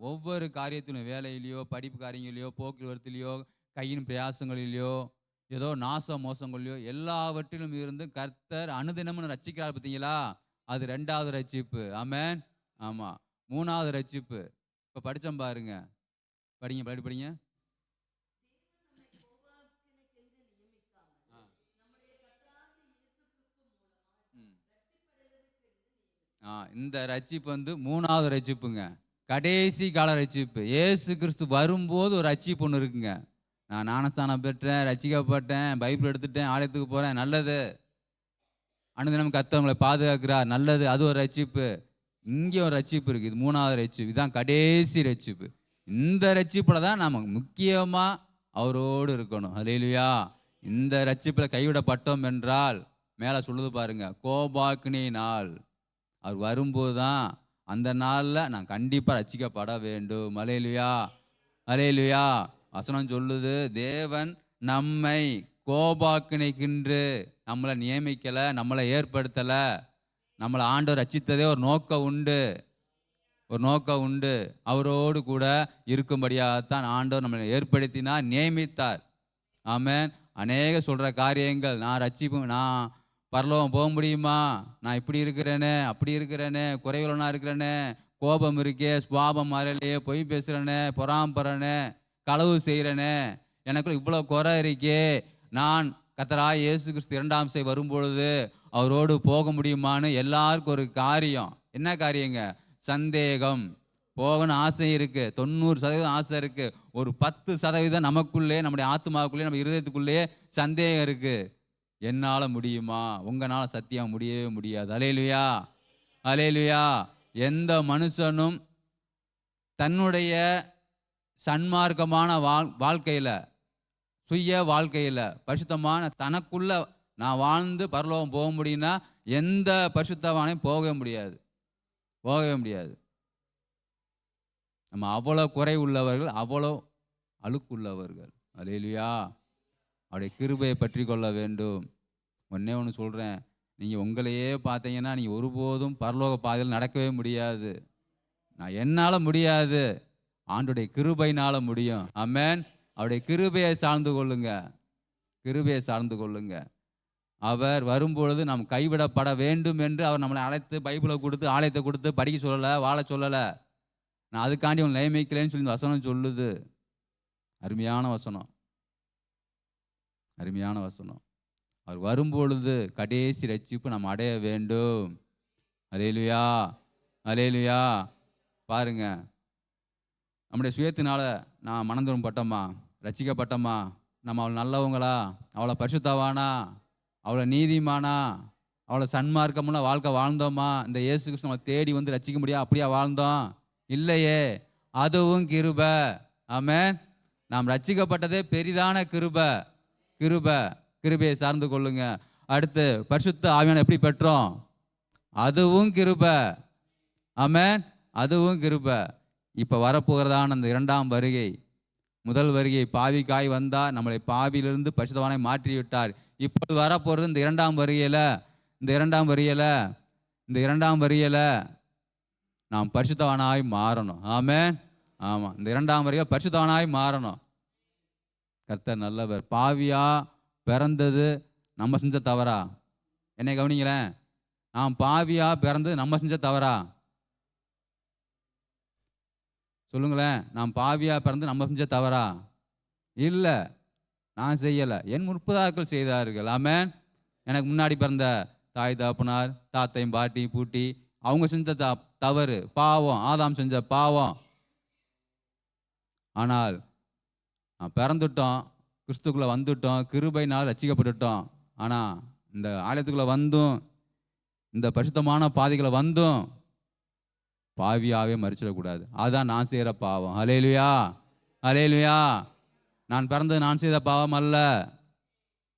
ஒவ்வொரு காரியத்திலும், வேலையிலையோ, படிப்பு காரியங்களிலோ, போக்குவரத்திலேயோ, கையின் பிரயாசங்களிலேயோ, ஏதோ நாச மோசங்களிலோ எல்லாவற்றிலும் இருந்து கர்த்தர் அனுதினமும் ரட்சிக்கிறார். பார்த்தீங்களா? அது 2வது ரட்சிப்பு. ஆமென். ஆமா. 3வது ரட்சிப்பு. இப்ப படிச்சோம் பாருங்க. படிங்க, படிங்க. இந்த ரட்சிப்பு 3வது ரட்சிப்புங்க. கடைசி கால ரட்சிப்பு. இயேசு கிறிஸ்து வரும்போது ஒரு ரட்சிப்பு ஒன்று இருக்குங்க. நான் ஞானஸ்தானம் பெற்றேன், ரட்சிக்கப்பட்டேன், பைபிள் எடுத்துட்டேன், ஆலயத்துக்கு போறேன், நல்லது. அனுதினம் கர்த்தர் உங்களை பாதுகாக்கிறார், நல்லது. அது ஒரு ரட்சிப்பு. இங்கே ஒரு ரட்சிப்பு இருக்கு. இது 3வது ரட்சிப்பு. இதுதான் கடைசி ரட்சிப்பு. இந்த ரட்சிப்புல தான் நாம முக்கியமா அவரோடு இருக்கணும். அல்லேலூயா. இந்த ரட்சிப்புல கைவிடப்பட்டோம் என்றால் மேல சொல்லுது பாருங்க, கோபாக்கினி நாள். அவர் வரும்போது தான் அந்த நாளில் நான் கண்டிப்பாக ரட்சிக்கப்பட வேண்டும். அல்லேலூயா, அல்லேலூயா. வசனம் சொல்லுது, தேவன் நம்மை கோபாக்கினைக்கென்று நம்மளை நியமிக்கலை, நம்மளை ஏற்படுத்தலை. நம்மளை ஆண்டவர் ரட்சித்ததே ஒரு நோக்கம் உண்டு, ஒரு நோக்கம் உண்டு. அவரோடு கூட இருக்கும்படியாகத்தான் ஆண்டவர் நம்மளை ஏற்படுத்தினார், நியமித்தார். ஆமென். அநேக சொல்கிற காரியங்கள், நான் பரலோகம் போக முடியுமா, நான் இப்படி இருக்கிறேனே, அப்படி இருக்கிறேனே, குறைவுள்ளனா இருக்கிறேனே, கோபம் இருக்கே, சுவாபம் மாறலையே, பொய் பேசுகிறேனே, பொறாம்பறனே, களவு செய்கிறேனே, எனக்குள்ள இவ்வளோ குறை இருக்கே, நான் கர்த்தராகிய இயேசு கிறிஸ்து 2ஆம் செய் வரும்பொழுது அவரோடு போக முடியுமான்னு எல்லாருக்கும் ஒரு காரியம். என்ன காரியங்க? சந்தேகம். போகணும் ஆசை இருக்கு, 90% ஆசை இருக்கு. ஒரு 10% நமக்குள்ளே, நம்முடைய ஆத்மாவுக்குள்ளே, நம்ம இருதயத்துக்குள்ளே சந்தேகம் இருக்கு. என்னால் முடியுமா? உங்களால் சத்தியம் முடியவே முடியாது. அல்லேலூயா, அல்லேலூயா. எந்த மனுஷனும் தன்னுடைய சன்மார்க்கமான வாழ்க்கையில், சுய வாழ்க்கையில், பரிசுத்தமான தனக்குள்ள நான் வாழ்ந்து பரலோகம் போக முடியும்னா எந்த பரிசுத்தவானையும் போகவே முடியாது, போகவே முடியாது. நம்ம அவ்வளோ குறை உள்ளவர்கள், அவ்வளோ அழுக்குள்ளவர்கள். அல்லேலூயா. அவருடைய கிருபையை பற்றி கொள்ள வேண்டும். ஒன்னே ஒன்று சொல்கிறேன், நீங்கள் உங்களையே பார்த்தீங்கன்னா நீங்கள் ஒருபோதும் பரலோக பாதையில் நடக்கவே முடியாது. நான் என்னால் முடியாது, ஆண்டுடைய கிருபையினால் முடியும். ஆமென். அவருடைய கிருபையை சார்ந்து கொள்ளுங்க, கிருபையை சார்ந்து கொள்ளுங்க. அவர் வரும்பொழுது நாம் கைவிடப்பட வேண்டும் என்று அவர் நம்மளை அழைத்து பைபிளை கொடுத்து, ஆலயத்தை கொடுத்து படிக்க சொல்லலை, வாழ சொல்லலை. நான் அதுக்காண்டி உங்களை நியமிக்கலைன்னு சொல்லி வசனம் சொல்லுது. அருமையான வசனம், அருமையான வசனம். அவர் வரும்பொழுது கடைசி ரட்சிப்பு நாம் அடைய வேண்டும். அல்லேலூயா, அல்லேலூயா. பாருங்க, நம்முடைய சுயத்தினால நான் மனந்திரும் பட்டோமா, ரட்சிக்கப்பட்டோமா, நம்ம அவளை நல்லவங்களா, அவளை பரிசுத்தவானா, அவளை நீதிமானா, அவளை சன்மார்க்கமுள்ள வாழ்க்கை வாழ்ந்தோமா? இந்த இயேசு கிறிஸ்து நம்மளை தேடி வந்து ரட்சிக்க முடியாது அப்படியா வாழ்ந்தோம்? இல்லையே. அதுவும் கிருபை. ஆமென். நாம் ரட்சிக்கப்பட்டதே பெரிதான கிருபை, கிருபை. கிருபையை சார்ந்து கொள்ளுங்க. அடுத்து, பரிசுத்த ஆவியானவரை எப்படி பெற்றோம்? அதுவும் கிருபை. ஆமென். அதுவும் கிருபை. இப்போ வரப்போகிறதான அந்த 2ஆம் வருகை, முதல் வருகை பாவிக்காய் வந்தார், நம்மளை பாவியிலிருந்து பரிசுத்தவானை மாற்றி விட்டார். இப்போது வரப்போகிறது இந்த 2ஆம் வருகையில், இந்த 2ஆம் வருகையில், இந்த 2ஆம் வருகையில் நாம் பரிசுத்தவானாய் மாறணும். ஆமென். ஆமாம், இந்த 2ஆம் வருகையில் பரிசுத்தவானாய் மாறணும். கர்த்தர் நல்லவர். பாவியா பிறந்தது நம்ம செஞ்ச தவறா? என்னை கவனிங்களேன். நாம் பாவியா பிறந்தது நம்ம செஞ்ச தவறா? சொல்லுங்களேன். நாம் பாவியா பிறந்து நம்ம செஞ்ச தவறா? இல்லை, நான் செய்யலை, என் முற்பதாக்கள் செய்தார்கள். ஆமென். எனக்கு முன்னாடி பிறந்த தாய் தகப்பனார், தாத்தையும் பாட்டி பூட்டி, அவங்க செஞ்ச தவறு, பாவம், ஆதாம் செஞ்ச பாவம். ஆனால் நான் பிறந்துட்டோம், கிறிஸ்துக்குள்ளே வந்துட்டோம், கிருபையினால் ரட்சிக்கப்பட்டுட்டோம். ஆனால் இந்த ஆலயத்துக்குள்ளே வந்தும், இந்த பரிசுத்தமான பாதைகளை வந்தும் பாவியாகவே மறிச்சிடக்கூடாது. அதுதான் நான் செய்கிற பாவம். அல்லேலூயா, அல்லேலூயா. நான் பிறந்தது நான் செய்த பாவம் அல்ல,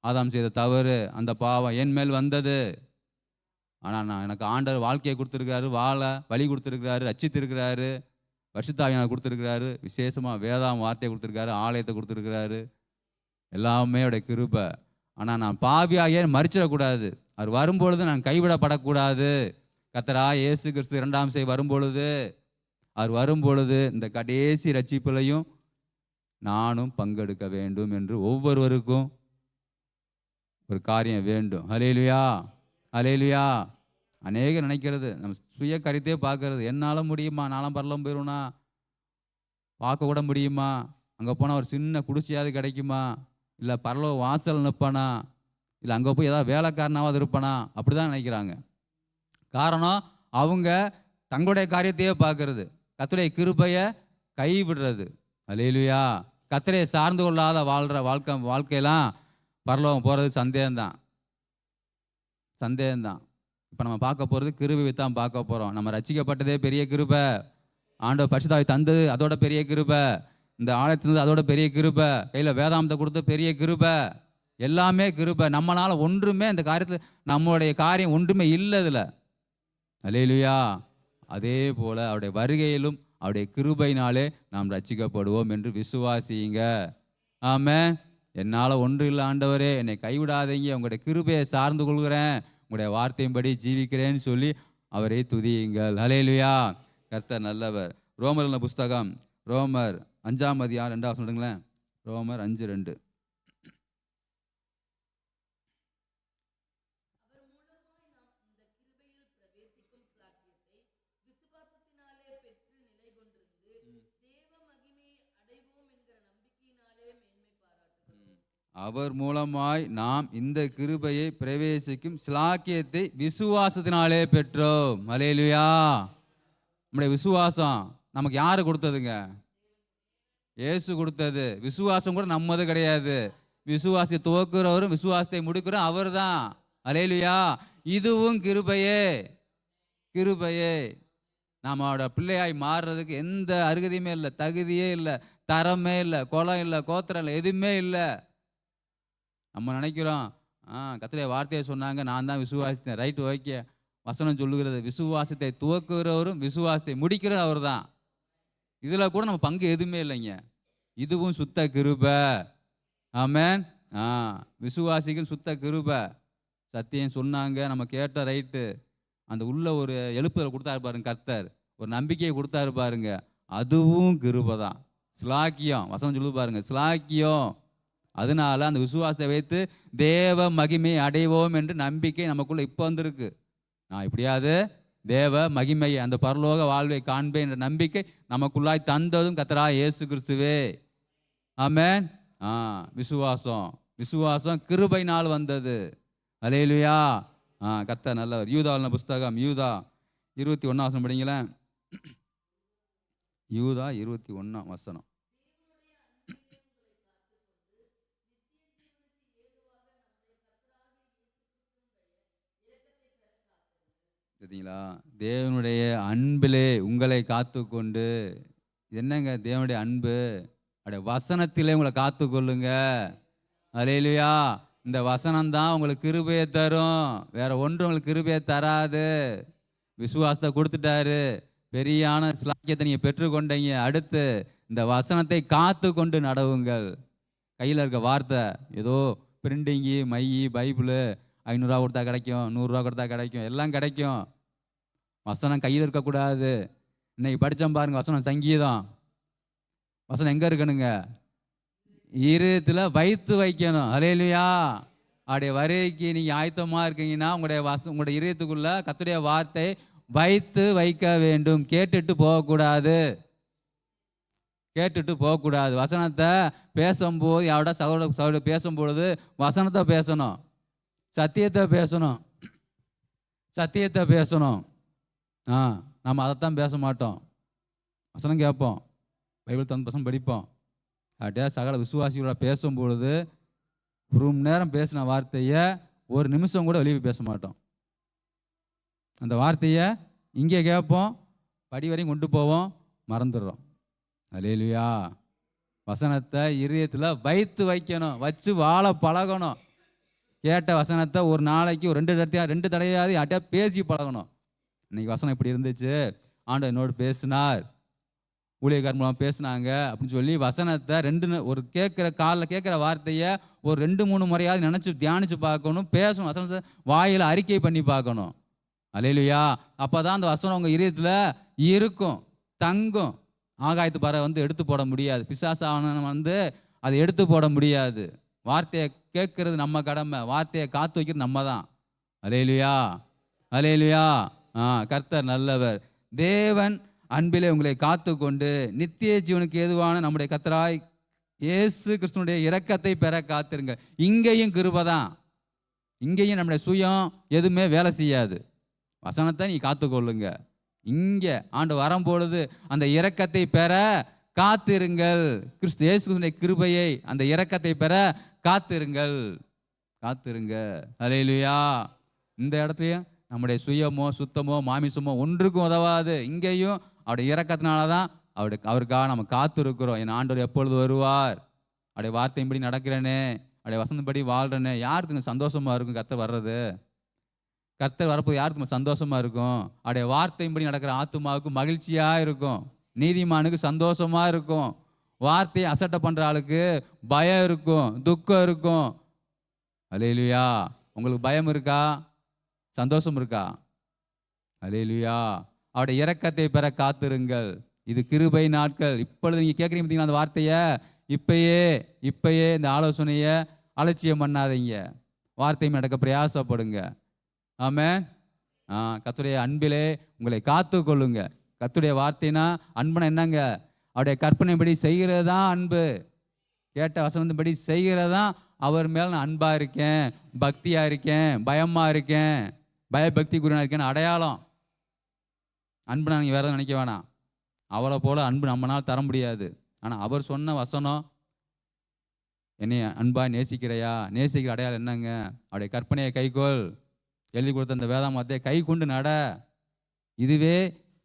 ஆதாம் செய்த தவறு, அந்த பாவம் என் மேல் வந்தது. ஆனால் எனக்கு ஆண்டவர் வாழ்க்கையை கொடுத்துருக்காரு, வாழ வழி கொடுத்துருக்கிறாரு, ரட்சித்திருக்கிறாரு, பரிசுத்த ஆவியானவரை கொடுத்துருக்கிறாரு, விசேஷமாக வேதாம் வார்த்தையை கொடுத்துருக்காரு, ஆலயத்தை கொடுத்துருக்கிறாரு. எல்லாமே அவருடைய கிருபை. ஆனால் நான் பாவியாகியே மறிச்சிடக்கூடாது. அவர் வரும்பொழுது நான் கைவிடப்படக்கூடாது. கர்த்தராகிய இயேசு கிறிஸ்து 2ஆம் செய் வரும்பொழுது அவர் வரும்பொழுது இந்த கடைசி ரட்சிப்பிலையும் நானும் பங்கெடுக்க வேண்டும் என்று ஒவ்வொருவருக்கும் ஒரு காரியம் வேண்டும். ஹல்லேலூயா, ஹல்லேலூயா. அநேகர் நினைக்கிறது, நம்ம சுய கருத்தையே பார்க்கறது, என்னால் முடியுமா, நானும் பரலம் போயிடுவேனா, பார்க்க கூட முடியுமா, அங்கே போனால் ஒரு சின்ன குடிசையாவது கிடைக்குமா, இல்லை பரலோ வாசல் நிற்பானா, இல்லை அங்கே போய் ஏதாவது வேலைக்காரனாவது இருப்பானா, அப்படி தான் நினைக்கிறாங்க. காரணம், அவங்க தங்களுடைய காரியத்தையே பார்க்கறது, கர்த்தருடைய கிருபையை கைவிடுறது. ஹல்லேலூயா. கர்த்தரை சார்ந்து கொள்ளாத வாழ்கிற வாழ்க்கையெல்லாம் பரலோகம் போகிறது சந்தேகம்தான். இப்போ நம்ம பார்க்க போகிறது கிருபை தான் பார்க்க போகிறோம். நம்ம ரட்சிக்கப்பட்டதே பெரிய கிருபை, ஆண்டவர் பரிசுத்தாவி தந்தது அதோட பெரிய கிருபை, இந்த ஆலயத்திலிருந்து அதோட பெரிய கிருபை, கையில் வேதாந்தத்தை கொடுத்து பெரிய கிருபை, எல்லாமே கிருபை. நம்மளால் ஒன்றுமே இந்த காரியத்தில் நம்மளுடைய காரியம் ஒன்றுமே இல்லை இதில். ஹல்லேலூயா. அதே போல் அவருடைய வருகையிலும் அவருடைய கிருபையினாலே நாம் ரட்சிக்கப்படுவோம் என்று விசுவாசியுங்க. ஆமென். என்னால் ஒன்று இல்லை ஆண்டவரே, என்னை கைவிடாதீங்க, உங்களுடைய கிருபையை சார்ந்து கொள்கிறேன், உங்களுடைய வார்த்தையின்படி ஜீவிக்கிறேன்னு சொல்லி அவரை துதியுங்கள். ஹல்லேலூயா. கர்த்தர் நல்லவர். ரோமர் புஸ்தகம், ரோமர் 5ஆம் அதிகாரம் 2 சொல்லுங்களேன். ரோமர் 5:2. அவர் மூலமாய் நாம் இந்த கிருபையை பிரவேசிக்கும் சிலாக்கியத்தை விசுவாசத்தினாலே பெற்றோம். ஹல்லேலூயா. நம்முடைய விசுவாசம் நமக்கு யாரு கொடுத்ததுங்க? இயேசு கொடுத்தது. விசுவாசம் கூட நம்மது கிடையாது. விசுவாசத்தை துவக்குறவரும் விசுவாசத்தை முடிக்கிறோம் அவர் தான். ஹல்லேலூயா. இதுவும் கிருபையே, கிருபையே. நம்மளோட பிள்ளையாய் மாறுறதுக்கு எந்த அருகதையுமே இல்லை, தகுதியே இல்லை, தரமே இல்லை, குலம் இல்லை, கோத்திரம் இல்லை, எதுவுமே இல்லை. நம்ம நினைக்கிறோம், கர்த்தருடைய வார்த்தையை சொன்னாங்க, நான் தான் விசுவாசித்தேன். Right, okay. வசனம் சொல்லுகிறது, விசுவாசத்தை துவக்குறவரும் விசுவாசத்தை முடிக்கிறது அவர் தான். இதில் கூட நம்ம பங்கு எதுவுமே இல்லைங்க. இதுவும் சுத்த கிருபை. ஆமென். விசுவாசிகள் சுத்த கிருபை. சத்தியம் சொன்னாங்க, நம்ம கேட்ட, ரைட்டு. அந்த உள்ள ஒரு எழுப்புதல் கொடுத்தாரு பாருங்க கர்த்தர், ஒரு நம்பிக்கையை கொடுத்தாரு பாருங்க, அதுவும் கிருபை தான். சிலாக்கியம், வசனம் சொல்லு பாருங்க, சிலாக்கியம். அதனால அந்த விசுவாசத்தை வைத்து தேவ மகிமையை அடைவோம் என்று நம்பிக்கை நமக்குள்ள இப்போ வந்திருக்கு. நான் இப்படியாவது தேவ மகிமையை, அந்த பரலோக வாழ்வை காண்பேன் என்ற நம்பிக்கை நமக்குள்ளாய் தந்ததும் கர்த்தராகிய இயேசு கிறிஸ்துவே. ஆமென். விசுவாசம், விசுவாசம் கிருபையினால் வந்தது. ஹல்லேலூயா. கர்த்தர் நல்லவர். யூதாவின் புஸ்தகம், யூதா 21 படிங்களேன். யூதா 21. சரிங்களா? தேவனுடைய அன்பிலே உங்களை காத்து கொண்டு, என்னங்க தேவனுடைய அன்பு? அப்படியே வசனத்திலே உங்களை காத்து கொள்ளுங்க. ஹல்லேலூயா. இந்த வசனம் தான் உங்களுக்கு கிருபையை தரும், வேற ஒன்று உங்களுக்கு கிருபையை தராது. விசுவாசத்தை கொடுத்துட்டாரு, பெரியான சிலாக்கியத்தை நீங்கள் பெற்றுக்கொண்டீங்க. அடுத்து இந்த வசனத்தை காத்து கொண்டு நடவுங்கள். கையில் இருக்க வார்த்தை ஏதோ பிரிண்டிங்கு, மை, பைபிளு 500 கொடுத்தா கிடைக்கும், 100 கொடுத்தா கிடைக்கும், எல்லாம் கிடைக்கும். வசனம் கையில் இருக்கக்கூடாது. இன்னைக்கு படித்தோம் பாருங்க, வசனம் சங்கீதம். வசனம் எங்கே இருக்கணுங்க? இருதயத்தில் வைத்து வைக்கணும். ஹல்லேலூயா. அப்படியே வரைக்கு நீங்கள் ஆயத்தமாக இருக்கீங்கன்னா உங்களுடைய இருதயத்துக்குள்ள கர்த்தருடைய வார்த்தை வைத்து வைக்க வேண்டும். கேட்டுட்டு போகக்கூடாது, கேட்டுட்டு போகக்கூடாது. வசனத்தை பேசும்போது, யாரோட சகோதர பேசும்பொழுது வசனத்தை பேசணும், சத்தியத்தை பேசணும், சத்தியத்தை பேசணும். நம்ம அதைத்தான் பேச மாட்டோம். வசனம் கேட்போம், பைபிள் 100% படிப்போம். அப்படியே சகல விசுவாசிகளோட பேசும்பொழுது 1 மணி நேரம் பேசின வார்த்தையை 1 நிமிஷம் கூட வெளியே பேச மாட்டோம். அந்த வார்த்தையை இங்கே கேட்போம், படி வரையும் கொண்டு போவோம், மறந்துடுறோம். ஹல்லேலூயா. வசனத்தை இருதயத்தில் வைத்து வைக்கணும், வச்சு வாழ பழகணும். கேட்ட வசனத்தை ஒரு நாளைக்கு ஒரு 2 தடையாவது யார்கிட்ட பேசி பழகணும். இன்னைக்கு வசனம் இப்படி இருந்துச்சு, ஆண்டவர் என்னோடு பேசினார், ஊழியக்காரர் மூலம் பேசினாங்க அப்படின்னு சொல்லி வசனத்தை ஒரு காலில் கேட்குற வார்த்தையை ஒரு 2-3 முறையாவது நினச்சி தியானித்து பார்க்கணும், பேசணும். வசனத்தை வாயில் அறிக்கை பண்ணி பார்க்கணும். ஹல்லேலூயா. அப்போ தான் அந்த வசனம் உங்கள் இதயத்தில் இருக்கும். தங்கும். ஆகாயத்து பறவை வந்து எடுத்து போட முடியாது. பிசாசானவன் வந்து அதை எடுத்து போட முடியாது. வார்த்தையை கேட்கறது நம்ம கடமை, வார்த்தையை காத்து வைக்கிறது நம்ம தான். அல்லேலூயா, அல்லேலூயா. கர்த்தர் நல்லவர். தேவன் அன்பிலே உங்களை காத்து கொண்டு நித்திய ஜீவனுக்கு ஏதுவான நம்முடைய கர்த்தராய் இயேசு கிறிஸ்துனுடைய இரக்கத்தை பெற காத்திருங்க. இங்கேயும் கிருபை தான். இங்கேயும் நம்முடைய சுயம் எதுவுமே வேலை செய்யாது. வசனத்தை நீ காத்துக்கொள்ளுங்க. இங்கே ஆண்டு வரும்பொழுது அந்த இரக்கத்தை பெற காத்திருங்கள். இயேசு கிறிஸ்துவின் கிருபையை, அந்த இரக்கத்தை பெற காத்திருங்கள், காத்திருங்க. அல்லேலூயா. இந்த இடத்துலையும் நம்முடைய சுயமோ சுத்தமோ மாமிசமோ ஒன்றுக்கும் உதவாது. இங்கேயும் அவருடைய இரக்கத்தினால தான் அவருக்காக நம்ம காத்திருக்கிறோம். என் ஆண்டவர் எப்பொழுது வருவார், அவருடைய வார்த்தையின்படி நடக்கிறேனே, அவருடைய வசனப்படி வாழ்றேனே. யாருக்கு சந்தோஷமா இருக்கும் கர்த்தர் வர்றது? கர்த்தர் வரப்போது யாருக்கு சந்தோஷமா இருக்கும்? அவருடைய வார்த்தையின்படி நடக்கிற ஆத்துமாவுக்கு மகிழ்ச்சியா இருக்கும், நீதிமானுக்கு சந்தோஷமா இருக்கும். வார்த்தையை அசட்டை பண்ற ஆளுக்கு பயம் இருக்கும், துக்கம் இருக்கும். அல்லேலூயா. உங்களுக்கு பயம் இருக்கா? சந்தோஷம் இருக்கா? அல்லேலூயா. அவருடைய இரக்கத்தை பெற காத்திருங்கள். இது கிருபை நாட்கள். இப்பொழுது நீங்க கேட்குறீங்க பார்த்தீங்களா அந்த வார்த்தையை, இப்பயே இந்த ஆலோசனையை அலட்சியம் பண்ணாதீங்க. வார்த்தையும் நடக்க பிரயாசப்படுங்க. ஆமென். கர்த்தருடைய அன்பிலே உங்களை காத்து கொள்ளுங்க. கர்த்தருடைய வார்த்தைனா அன்புனா என்னங்க? அவருடைய கற்பனைப்படி செய்கிறது தான் அன்பு. கேட்ட வசனத்தின்படி செய்கிறது தான் அவர் மேல் நான் அன்பா இருக்கேன், பக்தியா இருக்கேன், பயமா இருக்கேன், பயபக்தி குருனா இருக்கேன்னு அடையாளம். அன்பு நான் வேற நினைக்க வேணாம். அவளை போல அன்பு நம்மளால் தர முடியாது. ஆனால் அவர் சொன்ன வசனம், என்னை அன்பா நேசிக்கிறையா, நேசிக்கிற அடையாளம் என்னங்க? அவருடைய கற்பனையை கைக்கோள், எழுதி கொடுத்த அந்த வேதாமத்தை கை கொண்டு நட. இதுவே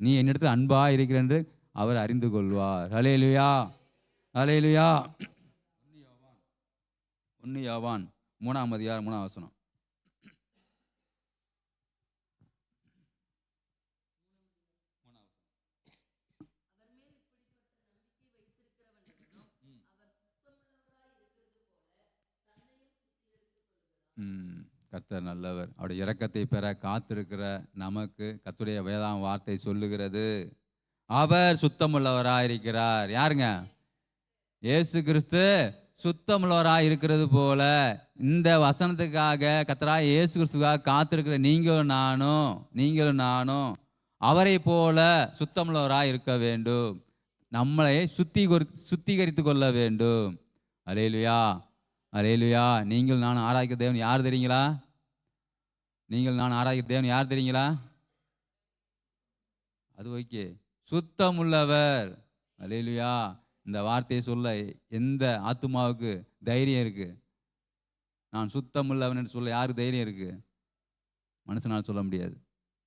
நீ என்னிடத்தில் அன்பா இருக்கிற என்று அவர் அறிந்து கொள்வார். அல்லேலூயா, அல்லேலூயா. 1 யோவான் 3:3 கர்த்தர் நல்லவர். அவருடைய இரக்கத்தை பெற காத்திருக்கிற நமக்கு கர்த்தருடைய வேதாம் வார்த்தை சொல்லுகிறது, அவர் சுத்தமுள்ளவராயிருக்கிறார். யாருங்க? இயேசு கிறிஸ்து சுத்தமுள்ளவராக இருக்கிறது போல இந்த வசனத்துக்காக கர்த்தராகிய இயேசு கிறிஸ்துக்காக காத்திருக்கிற நீங்களும் நானும் அவரை போல சுத்தமுள்ளவராக இருக்க வேண்டும். நம்மளை சுத்திகரித்து கொள்ள வேண்டும். அல்லேலூயா, அல்லேலூயா. நீங்கள் நான் ஆராய்க்கிற தேவன் யார் தெரியுங்களா? அது ஓகே, சுத்தமுள்ளவர். அல்லேலூயா. இந்த வார்த்தையை சொல்ல எந்த ஆத்துமாவுக்கு தைரியம் இருக்கு? நான் சுத்தமுள்ளவன் என்று சொல்ல யாருக்கு தைரியம் இருக்கு? மனுஷனால் சொல்ல முடியாது.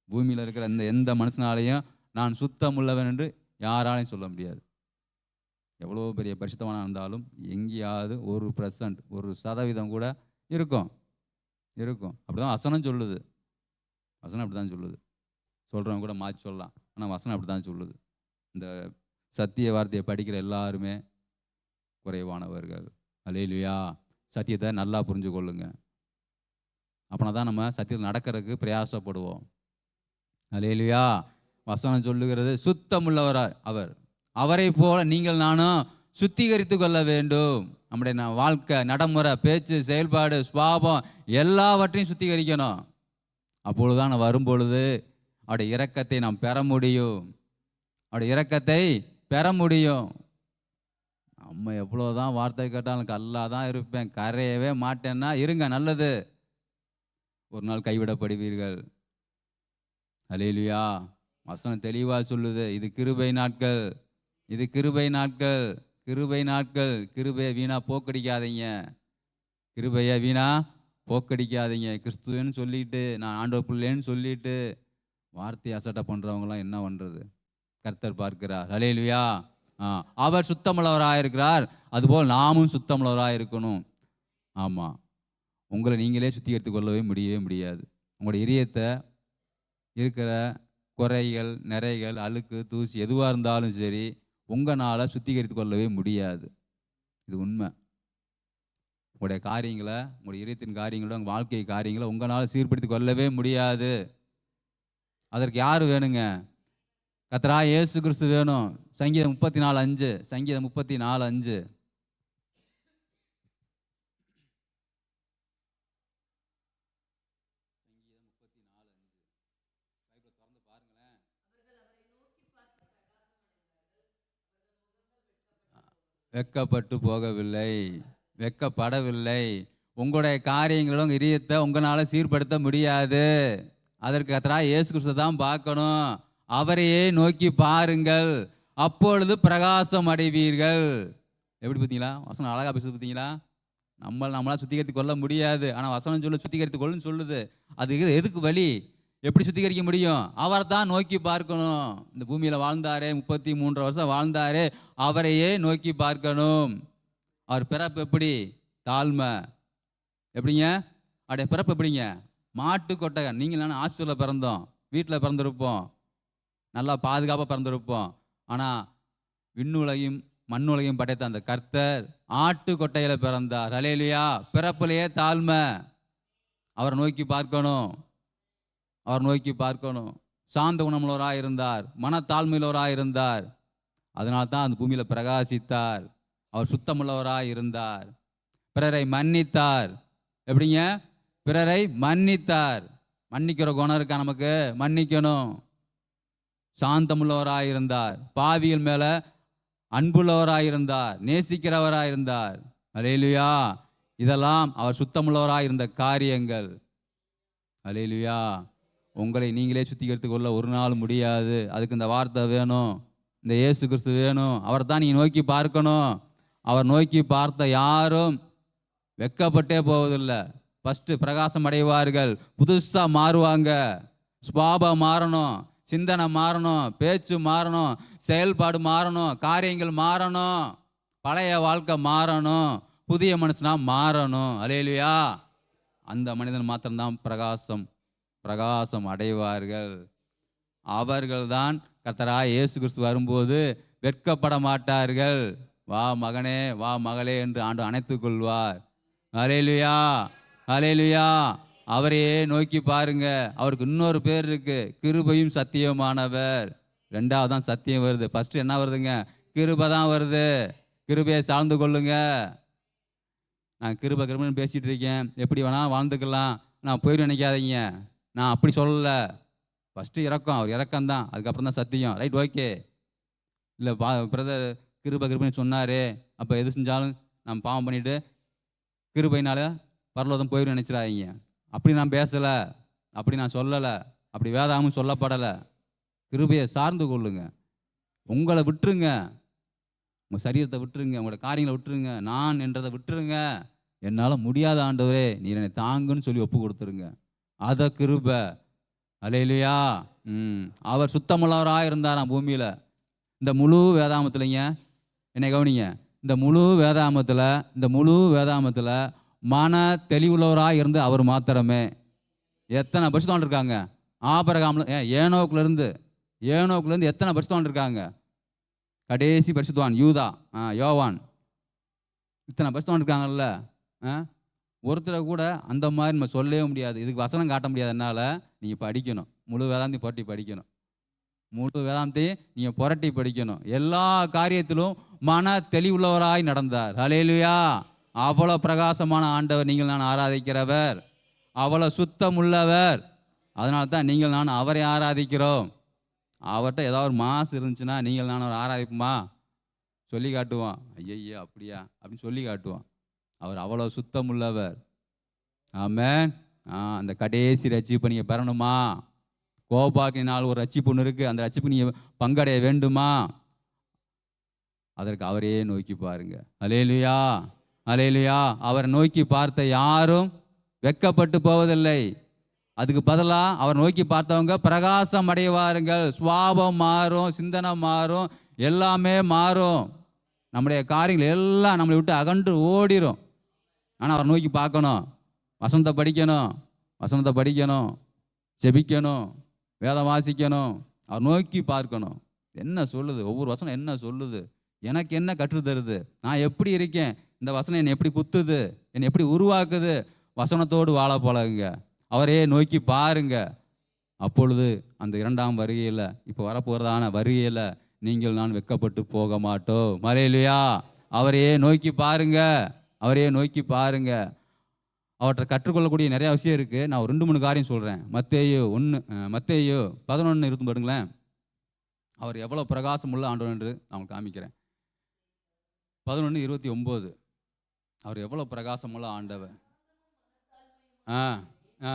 பூமியில் இருக்கிற எந்த மனுஷனாலையும் நான் சுத்தமுள்ளவன் என்று யாராலையும் சொல்ல முடியாது. எவ்வளோ பெரிய பரிசுத்தமான இருந்தாலும் எங்கேயாவது 1% 1% கூட இருக்கும். அப்படிதான் வசனம் சொல்லுது. அப்படிதான் சொல்லுது. சொல்கிறவங்க கூட மாற்றி சொல்லலாம், ஆனால் வசனம் அப்படி தான் சொல்லுது. இந்த சத்திய வார்த்தையை படிக்கிற எல்லாருமே குறைவானவர்கள். அல்லேலூயா. சத்தியத்தை நல்லா புரிஞ்சு கொள்ளுங்க. அப்படின்னா தான் நம்ம சத்தியத்தில் நடக்கிறதுக்கு பிரயாசப்படுவோம். அல்லேலூயா. வசனம் சொல்லுகிறது சுத்தமுள்ளவராய் அவர், அவரை போல நீங்கள் நானும் சுத்திகரித்து கொள்ள வேண்டும். நம்முடைய வாழ்க்கை, நடைமுறை, பேச்சு, செயல்பாடு, சுபாவம் எல்லாவற்றையும் சுத்திகரிக்கணும். அப்பொழுதுதான் வரும்பொழுது அவருடைய இரக்கத்தை நாம் பெற முடியும். நம்ம எவ்வளோதான் வார்த்தை கேட்டாலும் கல்லாக தான் இருப்பேன், கரையவே மாட்டேன்னா இருங்க, நல்லது. ஒரு நாள் கைவிடப்படுவீர்கள். அல்லேலூயா. வசனம் தெளிவாக சொல்லுது, இது கிருபை நாட்கள். கிருபையை வீணா போக்கடிக்காதீங்க. கிறிஸ்துவன்னு சொல்லிட்டு, நான் ஆண்டவர் பிள்ளைன்னு சொல்லிட்டு வார்த்தையை அசட்டை பண்ணுறவங்களாம் என்ன பண்ணுறது? கர்த்தர் பார்க்கிறார். அல்லேலூயா. அவர் சுத்தமுள்ளவராக இருக்கிறார், அதுபோல் நாமும் சுத்தமுள்ளவராக இருக்கணும். ஆமாம், உங்களை நீங்களே சுத்திகரித்து கொள்ளவே முடியாது. உங்களுடைய இதயத்தை இருக்கிற குறைகள், நிறைகள், அழுக்கு, தூசி எதுவாக இருந்தாலும் சரி உங்களால் சுத்திகரித்து கொள்ளவே முடியாது. இது உண்மை. உங்களுடைய காரியங்களை, உங்களுடைய இதயத்தின் காரியங்களை, உங்கள் வாழ்க்கை காரியங்களை உங்களால் சீர்படுத்தி கொள்ளவே முடியாது. அதற்கு யார் வேணுங்க? கர்த்தராகிய இயேசு கிறிஸ்து வேணும். சங்கீதம் 34:5. சங்கீதம் 34:5. வெட்கப்பட்டு போகவில்லை, வெட்கப்படவில்லை. உங்களுடைய காரியங்களும் இதயத்தை உங்களால் சீர்படுத்த முடியாது. அதற்கு கர்த்தராகிய இயேசு கிறிஸ்து தான் பார்க்கணும். அவரையே நோக்கி பாருங்கள், அப்பொழுது பிரகாசம் அடைவீர்கள். எப்படி பார்த்தீங்களா? வசனம் அழகா பேசுது பார்த்தீங்களா? நம்மளால சுத்திகரித்து கொள்ள முடியாது. ஆனால் வசனம் சொல்ல சுத்திகரித்து கொள்ளுன்னு சொல்லுது. அது எதுக்கு வழி? எப்படி சுத்திகரிக்க முடியும்? அவர் தான் நோக்கி பார்க்கணும். இந்த பூமியில் வாழ்ந்தாரே, 33 வருஷம் வாழ்ந்தாரே, அவரையே நோக்கி பார்க்கணும். அவர் பிறப்பு எப்படி? தாழ்மை. எப்படிங்க? அவருடைய பிறப்பு எப்படிங்க? மாட்டு கொட்டகை. நீங்கள் நான் ஹாஸ்டலில் பிறந்தோம், வீட்டில் பிறந்திருப்போம், நல்லா பாதுகாப்பாக பிறந்திருப்போம். ஆனால் விண்ணுலகையும் மண்ணுலகையும் படைத்த அந்த கர்த்தர் ஆட்டு கொட்டையில் பிறந்தார். ஹல்லேலூயா. பிறப்பிலேயே தாழ்மை. அவரை நோக்கி பார்க்கணும், அவர் நோக்கி பார்க்கணும். சாந்த குணமுள்ளவராக இருந்தார், மனத்தாழ்மையுள்ளவராக இருந்தார். அதனால தான் அந்த பூமியில் பிரகாசித்தார். அவர் சுத்தமுள்ளவராக இருந்தார். பிறரை மன்னித்தார். எப்படிங்க? பிறரை மன்னித்தார். மன்னிக்கிற குணம் இருக்கா நமக்கு? மன்னிக்கணும். சாந்தமுள்ளவராக இருந்தார். பாவிகள் மேல அன்புள்ளவராக இருந்தார், நேசிக்கிறவராக இருந்தார். அல்லேலூயா. இதெல்லாம் அவர் சுத்தமுள்ளவராக இருந்த காரியங்கள். அல்லேலூயா. உங்களை நீங்களே சுத்திகரித்து கொள்ள ஒரு நாள் முடியாது. அதுக்கு இந்த வார்த்தை வேணும், இந்த இயேசு கிறிஸ்து வேணும். அவர் தான் நீங்கள் நோக்கி பார்க்கணும். அவர் நோக்கி பார்த்த யாரும் வெட்கப்பட்டே போவதில்லை. ஃபஸ்ட்டு பிரகாசம் அடைவார்கள், புதுசாக மாறுவாங்க. சுபாவம் மாறணும், சிந்தனை மாறணும், பேச்சு மாறணும், செயல்பாடு மாறணும், காரியங்கள் மாறணும், பழைய வாழ்க்கை மாறணும், புதிய மனுஷனாக மாறணும். அல்லேலூயா. அந்த மனிதன் மாத்திரம்தான் பிரகாசம் அடைவார்கள். அவர்கள்தான் கர்த்தராகிய இயேசு கிறிஸ்து வரும்போது வெட்கப்பட மாட்டார்கள். வா மகனே, வா மகளே என்று ஆண்டவர் அணைத்துக் கொள்வார். அல்லேலூயா, அல்லேலூயா. அவரையே நோக்கி பாருங்க. அவருக்கு இன்னொரு பேர் இருக்கு, கிருபையும் சத்தியமானவர். ரெண்டாவது தான் சத்தியம் வருது. ஃபர்ஸ்ட் என்ன வருதுங்க? கிருபை தான் வருது. கிருபையை சார்ந்து கொள்ளுங்க. நான் கிருபைன்னு பேசிட்டு இருக்கேன், எப்படி வேணா வாழ்ந்துக்கலாம், நான் போயிட்டு நினைக்காதீங்க. நான் அப்படி சொல்லலை. ஃபஸ்ட்டு இறக்கம், அவர் இறக்கம்தான், அதுக்கப்புறம் தான் சத்தியம். Right, okay. இல்லை பிரதர் கிருபைன்னு சொன்னார், அப்போ எது செஞ்சாலும் நம்ம பாவம் பண்ணிவிட்டு கிருபையினால பரலோகம் போயிடும் நினச்சிடாதீங்க. அப்படி நான் பேசலை, அப்படி நான் சொல்லலை, அப்படி வேதாகமும் சொல்லப்படலை. கிருபையை சார்ந்து கொள்ளுங்க. உங்களை விட்டுருங்க, உங்கள் சரீரத்தை விட்டுருங்க, உங்களோட காரியங்களை விட்டுருங்க, நான் என்றதை விட்டுருங்க. என்னால் முடியாத ஆண்டவரே நீர் என்னை தாங்குன்னு சொல்லி ஒப்பு கொடுத்துருங்க. அத கிருபை. அல்லேலூயா. அவர் சுத்தமுள்ளவராக இருந்தாராம் பூமியில். இந்த முழு வேதாமத்துலைங்க என்னை கவனிங்க, இந்த முழு வேதாமத்தில் மன தெளிவுள்ளவராக இருந்து அவர் மாத்திரமே. எத்தனை பரிசுத்தவான் இருக்காங்க? ஆபிரகாம்ல ஏனோக்குலேருந்து எத்தனை பரிசுத்தவான் இருக்காங்க? கடைசி பரிசுத்தவான் யோவான். இத்தனை பரிசுத்தவான் இருக்காங்கல்ல. ஒருத்தரை கூட அந்த மாதிரி நம்ம சொல்லவே முடியாது. இதுக்கு வசனம் காட்ட முடியாது. என்னால் நீங்கள் படிக்கணும், முழு வேதாந்தி புரட்டி படிக்கணும், முழு வேதாந்தி நீங்கள் புரட்டி படிக்கணும். எல்லா காரியத்திலும் மன தெளிவுள்ளவராய் நடந்தார். ஹல்லேலூயா. அவ்வளோ பிரகாசமான ஆண்டவர் நீங்கள் நான் ஆராதிக்கிறவர், அவ்வளோ சுத்தம் உள்ளவர். அதனால தான் நீங்கள் நான் அவரை ஆராதிக்கிறோம். அவர்கிட்ட ஏதாவது ஒரு மாசு இருந்துச்சுன்னா நீங்கள் நான் அவர் ஆராதிப்போமா? சொல்லி காட்டுவோம். ஐயய்யா அப்படியா அப்படின்னு சொல்லி காட்டுவோம். அவர் அவ்வளோ சுத்தம் உள்ளவர். ஆமென். அந்த கடைசி ரட்சிப்பு நீங்கள் பெறணுமா? கோபாக்கினால் ஒரு ரட்சிப்பு ஒன்று இருக்குது, அந்த ரட்சிப்பு நீங்கள் பங்கடைய வேண்டுமா? அதற்கு அவரையே நோக்கி பாருங்க. அல்லேலூயா, அல்லேலூயா. அவரை நோக்கி பார்த்த யாரும் வெட்கப்பட்டு போவதில்லை. அதுக்கு பதிலாக அவர் நோக்கி பார்த்தவங்க பிரகாசம் அடைவாருங்கள். சுவாபம் மாறும், சிந்தனை மாறும், எல்லாமே மாறும். நம்முடைய காரியங்கள் எல்லாம் நம்மளை விட்டு அகன்று ஓடிரும். ஆனால் அவர் நோக்கி பார்க்கணும், வசனத்தை படிக்கணும், ஜெபிக்கணும், வேதம் வாசிக்கணும், அவர் நோக்கி பார்க்கணும். என்ன சொல்லுது ஒவ்வொரு வசனம், என்ன சொல்லுது, எனக்கு என்ன கற்றுத்தருது, நான் எப்படி இருக்கேன், இந்த வசனம் என்னை எப்படி குத்துது, என்னை எப்படி உருவாக்குது. வசனத்தோடு வாழ பழகுங்க, அவரையே நோக்கி பாருங்க. அப்பொழுது அந்த இரண்டாம் வருகையில், இப்போ வரப்போகிறதான வருகையில் நீங்கள் நான் வெட்கப்பட்டு போக மாட்டோம். ஹல்லேலூயா. அவரையே நோக்கி பாருங்க, அவரையே நோக்கி பாருங்க. அவற்றை கற்றுக்கொள்ளக்கூடிய நிறையா விஷயம் இருக்குது. நான் ஒரு 2-3 காரியம் சொல்கிறேன். மத்தேயு 11 இருக்கும் பாருங்களேன். அவர் எவ்வளோ பிரகாசம் உள்ள ஆண்டவர் என்று நான் காமிக்கிறேன். 11:29. அவர் எவ்வளோ பிரகாசமுள்ள ஆண்டவர். ஆ ஆ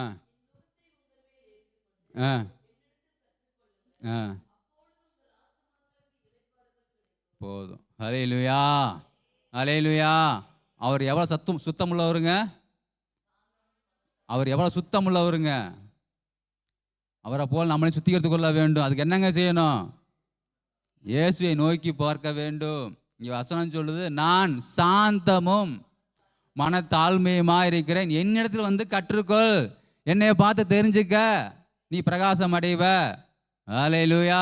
ஆ ஆ போதும். ஹல்லேலூயா, ஹல்லேலூயா. அவர் எவ்வளோ சுத்தமுள்ளவருங்க. அவர் எவ்வளோ சுத்தமுள்ளவருங்க. அவரை போல் நம்மளை சுத்திகரித்து கொள்ள வேண்டும். அதுக்கு என்னங்க செய்யணும்? இயேசுவை நோக்கி பார்க்க வேண்டும். இங்கே வசனம் சொல்லுது, நான் சாந்தமும் மனத்தாழ்மையுமா இருக்கிறேன், என்னிடத்தில் வந்து கற்றுக்கொள், என்னை பார்த்து தெரிஞ்சுக்க, நீ பிரகாசம் அடைவ. ஹல்லேலூயா.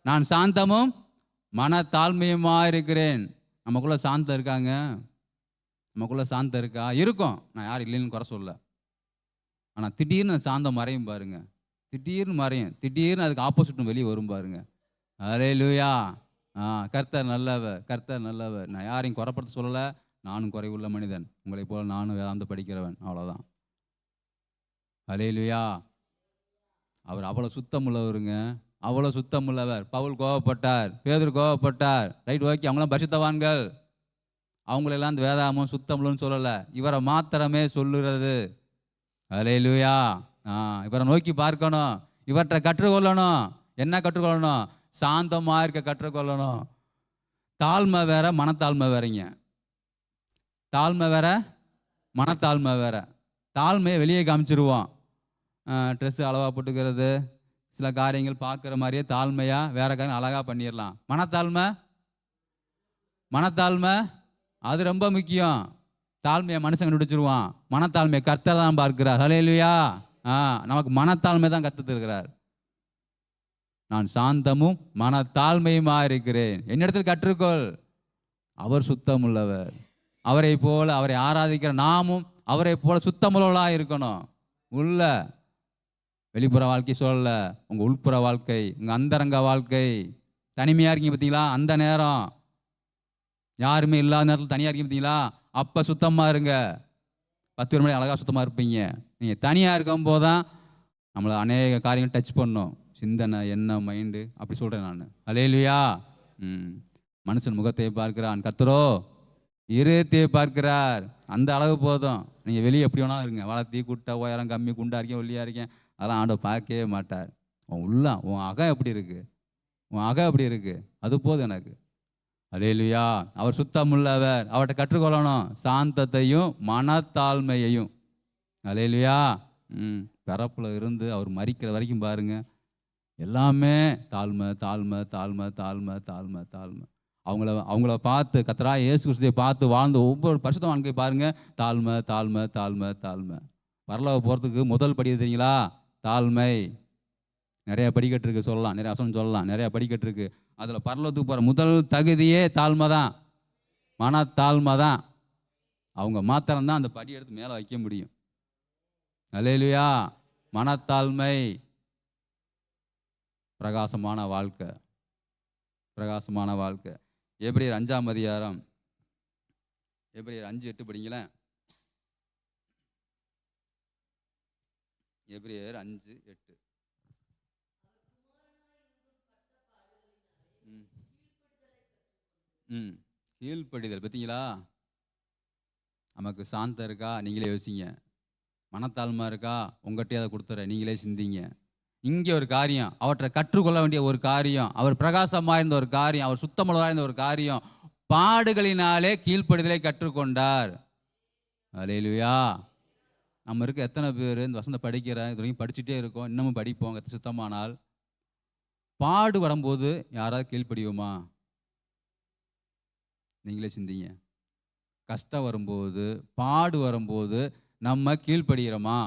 நான் சாந்தமும் மனத்தாழ்மையுமா இருக்கிறேன். நமக்குள்ள சாந்தம் இருக்காங்க? நமக்குள்ள சாந்தம் இருக்கா? இருக்கும். நான் யாரும் இல்லைன்னு குறை சொல்ல. ஆனால் திடீர்னு சாந்தம் மறையும் பாருங்க. திடீர்னு மறையும். திடீர்னு அதுக்கு ஆப்போசிட்டும் வெளியே வரும் பாருங்க. ஹல்லேலூயா. கர்த்தர் நல்லவர், கர்த்தர் நல்லவர். நான் யாரையும் குறைப்படுத்த சொல்லலை. நானும் குறைவுள்ள மனிதன், உங்களை போல நானும் வேதாந்த படிக்கிறவன், அவ்வளோதான். ஹல்லேலூயா. அவர் அவ்வளோ சுத்தம் உள்ளவருங்க, அவ்வளோ சுத்தம் உள்ளவர். பவுல் கோவப்பட்டார், பேதுரு கோவப்பட்டார். ரைட், ஓகே, அவங்களாம் பரிசுத்தவான்கள். அவங்களெல்லாம் இந்த வேதாமம் சுத்தம்லன்னு சொல்லலை, இவரை மாத்திரமே சொல்லுறது. ஹல்லேலூயா. இவரை நோக்கி பார்க்கணும், இவற்றை கற்றுக்கொள்ளணும். என்ன கற்றுக்கொள்ளணும்? சாந்தமாக இருக்க கற்றுக்கொள்ளணும். தாழ்மை வேற, மனத்தாழ்மை வேறங்க. தாழ்மை வேற, மனத்தாழ்மை வேற. தாழ்மையை வெளியே காமிச்சிருவோம். ட்ரெஸ்ஸு அளவாக போட்டுக்கிறது, சில காரியங்கள் பார்க்குற மாதிரியே தாழ்மையாக வேற காரியம் அழகாக பண்ணிடலாம். மனத்தாழ்மை அது ரொம்ப முக்கியம். தாழ்மையை மனுஷன் கண்டுபிடிச்சிருவான், மனத்தாழ்மையை கர்த்தர் தான் பார்க்கிறார். ஹல்லேலூயா. நமக்கு மனத்தாழ்மை தான் கற்றுத்திருக்கிறார். நான் சாந்தமும் மனத்தாழ்மையுமா இருக்கிறேன், என்னிடத்தில் கற்றுக்கொள். அவர் சுத்தம் உள்ளவர். அவரை போல, அவரை ஆராதிக்கிற நாமும் அவரை போல சுத்தமுள்ளவர்களாக இருக்கணும். உள்ள வெளிப்புற வாழ்க்கை சொல்லல, உங்கள் உள்புற வாழ்க்கை, உங்கள் அந்தரங்க வாழ்க்கை. தனிமையாக இருக்கீங்க பார்த்தீங்களா, அந்த நேரம் யாருமே இல்லாத நேரத்தில் தனியாக இருக்கீங்க பார்த்தீங்களா, அப்போ சுத்தமாக இருங்க. 10 பேர் மணி அழகாக சுத்தமாக இருப்பீங்க. நீங்கள் தனியாக இருக்கும் போது தான் நம்மளை அநேக காரியங்கள் டச் பண்ணும். சிந்தனை, எண்ணம், மைண்டு, அப்படி சொல்கிறேன் நான். ஹல்லேலூயா. மனுஷன் முகத்தை பார்க்கிறான், கர்த்தரோ இருதயத்தை பார்க்கிறார். அந்த அளவு போதும். நீங்கள் வெளியே எப்படி வேணாலும் இருங்க, வளர்த்தி குட்டை உயரம் கம்மி, குண்டா இருக்கேன் ஒல்லியாக இருக்கேன், அதெல்லாம் ஆண்டவர் பார்க்கவே மாட்டார். உன் அகம் எப்படி இருக்கு, உன் அகம் எப்படி இருக்கு, அது போதும் எனக்கு. ஹல்லேலூயா. அவர் சுத்தமுள்ளவர். அவர்கிட்ட கற்றுக்கொள்ளணும் சாந்தத்தையும் மனத்தாழ்மையையும். ஹல்லேலூயா. பிறப்புல இருந்து அவர் மரிக்கிற வரைக்கும் பாருங்க, எல்லாமே தாழ்மை தாழ்மை தாழ்மை தாழ்மை தாழ்மை தாழ்மை. அவங்கள பார்த்து, கர்த்தரா இயேசு கிறிஸ்துவை பார்த்து வாழ்ந்த ஒவ்வொரு பரிசுத்தவான்களையும் பாருங்க, தாழ்மை தாழ்மை தாழ்மை தாழ்மை. பரலோகம் போகிறதுக்கு முதல் படி தெரியுங்களா? தாழ்மை. நிறைய படிக்கட்டு இருக்கு சொல்லலாம், நிறைய வசனம் சொல்லலாம், நிறைய படிக்கட்டு இருக்கு. அதில் பரலோகத்துக்கு போகிற முதல் தகுதியே தாழ்மை தான், மனத்தாழ்மை தான். அவங்க மாத்திரம்தான் அந்த படி எடுத்து மேலே வைக்க முடியும். ஹல்லேலூயா. மனத்தாழ்மை. பிரகாசமான வாழ்க்கை, பிரகாசமான வாழ்க்கை. எபிரேயர் 5ஆம் அதிகாரம், எபிரேயர் 5:8 படிங்களேன். எபிரேயர் 5:8. கீழ்ப்படிதல். பார்த்தீங்களா? நமக்கு சாந்தம் இருக்கா? நீங்களே யோசிங்க. மனத்தாழ்மை இருக்கா? உங்கள்கிட்டயே அதை கொடுத்துற, நீங்களே சிந்திங்க. இங்கே ஒரு காரியம், அவற்றை கற்றுக்கொள்ள வேண்டிய ஒரு காரியம், அவர் பிரகாசமாக இருந்த ஒரு காரியம், அவர் சுத்தமுள்ளதாக இருந்த ஒரு காரியம், பாடுகளினாலே கீழ்ப்படிதலை கற்றுக்கொண்டார். ஹல்லேலூயா. நம்ம இருக்க எத்தனை பேர் இந்த வசனத்தை படிக்கிறேன், இது வரைக்கும் படிச்சுட்டே இருக்கோம், இன்னமும் படிப்போம். சுத்தமானால் பாடு வரும்போது யாராவது கீழ்ப்படிவோமா? நீங்களே சிந்திங்க. கஷ்டம் வரும்போது, பாடு வரும்போது நம்ம கீழ்ப்படுகிறோமா?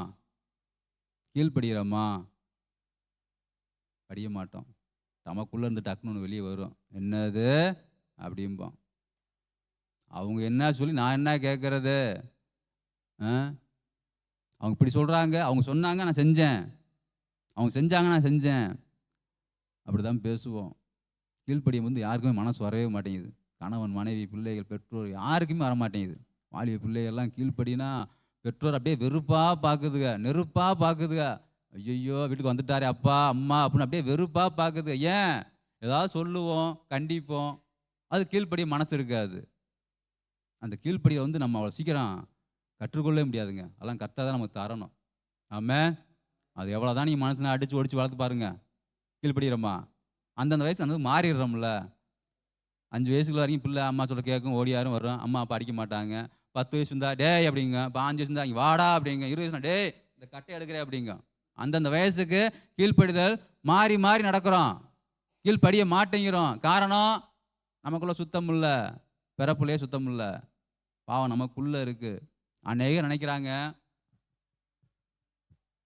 படிய மாட்டோம். நமக்குள்ளே இருந்து டக்குன்னு வெளியே வரும், என்னது அப்படிம்போம். அவங்க என்ன சொல்லி நான் என்ன கேட்கறது? அவங்க இப்படி சொல்கிறாங்க, அவங்க சொன்னாங்க, நான் செஞ்சேன். அவங்க செஞ்சாங்க, நான் செஞ்சேன், அப்படி தான் பேசுவோம். கீழ்ப்படியும் வந்து யாருக்குமே மனசு வரவே மாட்டேங்குது. கணவன், மனைவி, பிள்ளைகள், பெற்றோர் யாருக்குமே வர மாட்டேங்குது. வாலிப பிள்ளைகள்லாம் கீழ்ப்படினா பெற்றோர் அப்படியே வெறுப்பாக பார்க்குதுங்க, நெருப்பாக பார்க்குதுங்க. ஐயோ வீட்டுக்கு வந்துட்டாரே அப்பா அம்மா அப்படின்னு அப்படியே வெறுப்பாக பார்க்குது. ஏன்? ஏதாவது சொல்லுவோம், கண்டிப்போம், அது கீழ்ப்படிய மனசு இருக்காது. அந்த கீழ்ப்படியை வந்து நம்ம அவ்வளோ சீக்கிரம் கற்றுக்கொள்ளவே முடியாதுங்க. அதெல்லாம் கரெக்டாக தான் நமக்கு தரணும். ஆமாம். அது எவ்வளோ தான் நீங்கள் மனசில் அடித்து ஒடிச்சு வளர்த்து பாருங்க, கீழ்ப்படிகிறோமா அந்தந்த வயசு அந்த மாறிடுறோம்ல. 5 வயசுக்குள்ள வரைக்கும் பிள்ளை அம்மா சொல்ல கேட்கும், ஓடியாரும் வரும், அம்மா அப்பா அடிக்க மாட்டாங்க. 10 வயசு இருந்தா டேய் அப்படிங்க, 5 வயசு இருந்தா இங்கே வாடா அப்படிங்க, 20 வயசுனா டேய் இந்த கட்டை எடுக்கிறே அப்படிங்க. அந்தந்த வயசுக்கு கீழ்ப்படிதல் மாறி மாறி நடக்கிறோம், கீழ்ப்படிய மாட்டேங்கிறோம். காரணம் நமக்குள்ள சுத்தம் இல்லை, பிறப்புலையே சுத்தம் இல்லை, பாவம் நமக்குள்ள இருக்கு. அநேகர் நினைக்கிறாங்க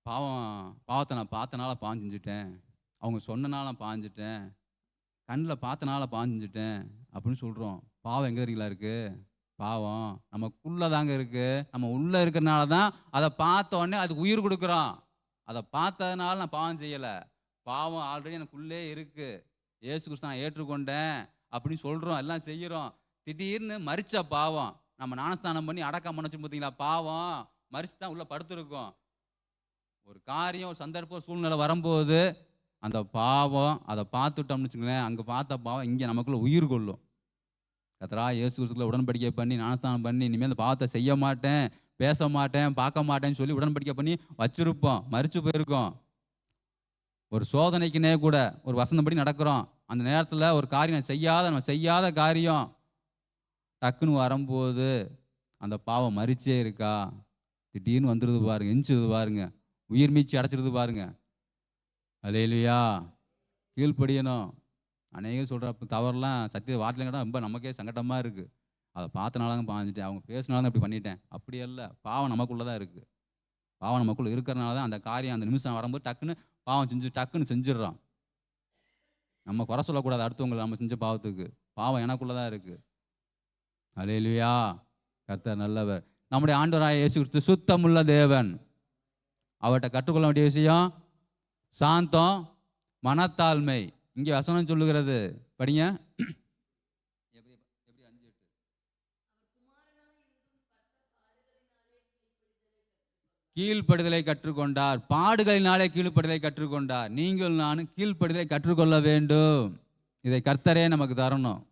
பாவத்தை நான் பார்த்தனால பாவம் செஞ்சுட்டேன், அவங்க சொன்னனால நான் பாஞ்சிட்டேன், கண்ணில் பார்த்தனால பாஞ்சிட்டேன் அப்படின்னு சொல்கிறோம். பாவம் எங்கே தெரியுங்களா இருக்குது? பாவம் நமக்குள்ளே தாங்க இருக்குது. நம்ம உள்ளே இருக்கிறனால தான் அதை பார்த்த உடனே அதுக்கு உயிர் கொடுக்குறோம். அதை பார்த்ததுனால நான் பாவம் செய்யலை, பாவம் ஆல்ரெடி எனக்குள்ளே இருக்குது, இயேசு கிறிஸ்து நான் ஏற்றுக்கொண்டேன் அப்படின்னு சொல்கிறோம், எல்லாம் செய்கிறோம். திடீர்னு மரிச்ச பாவம் நம்ம ஞானஸ்தானம் பண்ணி அடக்கம் பண்ணச்சு பார்த்தீங்களா, பாவம் மரிச்சு தான் உள்ளே படுத்துருக்கோம். ஒரு காரியம், ஒரு சந்தர்ப்பம், சூழ்நிலை வரும்போது அந்த பாவம் அதை பார்த்துட்டோம்னு வச்சுங்களேன், அங்கே பார்த்த பாவம் இங்கே நமக்குள்ள உயிர் கொள்ளும். கர்த்தரா இயேசு கிறிஸ்துக்குள்ள உடன்படிக்கை பண்ணி ஞானஸ்தானம் பண்ணி இனிமேல் அந்த பாவத்தை செய்ய மாட்டேன், பேச மாட்டேன், பார்க்க மாட்டேன்னு சொல்லி உடன்படிக்கை பண்ணி வச்சிருப்போம், மரிச்சு போயிருக்கோம். ஒரு சோதனைக்குனே கூட ஒரு வசனப்படி நடக்கிறோம். அந்த நேரத்தில் ஒரு காரியம் நம்ம செய்யாத காரியம் டக்குன்னு வரும்போது அந்த பாவம் மரிச்சே இருக்கா, திடீர்னு வந்துடுது பாருங்க, எஞ்சிடுது பாருங்க, உயிர் மீச்சு அடைச்சிடுது பாருங்க. அல்லேலூயா. கீழ்ப்படியணும். அநேகர் சொல்கிற தவறுலாம் சத்திய வார்த்தையில கூட ரொம்ப நமக்கே சங்கடமாக இருக்குது. அதை பார்த்தனால பாஞ்சிட்டேன், அவங்க பேசினாலும் அப்படி பண்ணிட்டேன், அப்படி இல்லை. பாவம் நமக்குள்ளே தான் இருக்குது. பாவம் நமக்குள்ளே இருக்கிறனால தான் அந்த காரியம் அந்த நிமிஷம் வரும்போது டக்குன்னு பாவம் டக்குன்னு செஞ்சிடறோம். நம்ம குறை சொல்லக்கூடாது அடுத்தவங்களை, நம்ம செஞ்ச பாவத்துக்கு. பாவம் எனக்குள்ளே தான் இருக்குது. அல்லேலூயா. கர்த்தர் நல்லவர். நம்முடைய ஆண்டவராகிய இயேசு கிறிஸ்து சுத்தமுள்ள தேவன். அவர்கிட்ட கற்றுக்கொள்ள வேண்டிய விஷயம் சாந்தம், மனத்தாழ்மை. இங்கே வசனம் சொல்லுகிறது, படிங்க. கீழ்ப்படுதலை கற்றுக்கொண்டார், பாடுகளினாலே கீழ்ப்படுதலை கற்றுக்கொண்டார். நீங்கள் நானும் கீழ்ப்படுதலை கற்றுக்கொள்ள வேண்டும். இதை கர்த்தரே நமக்கு தரணும்.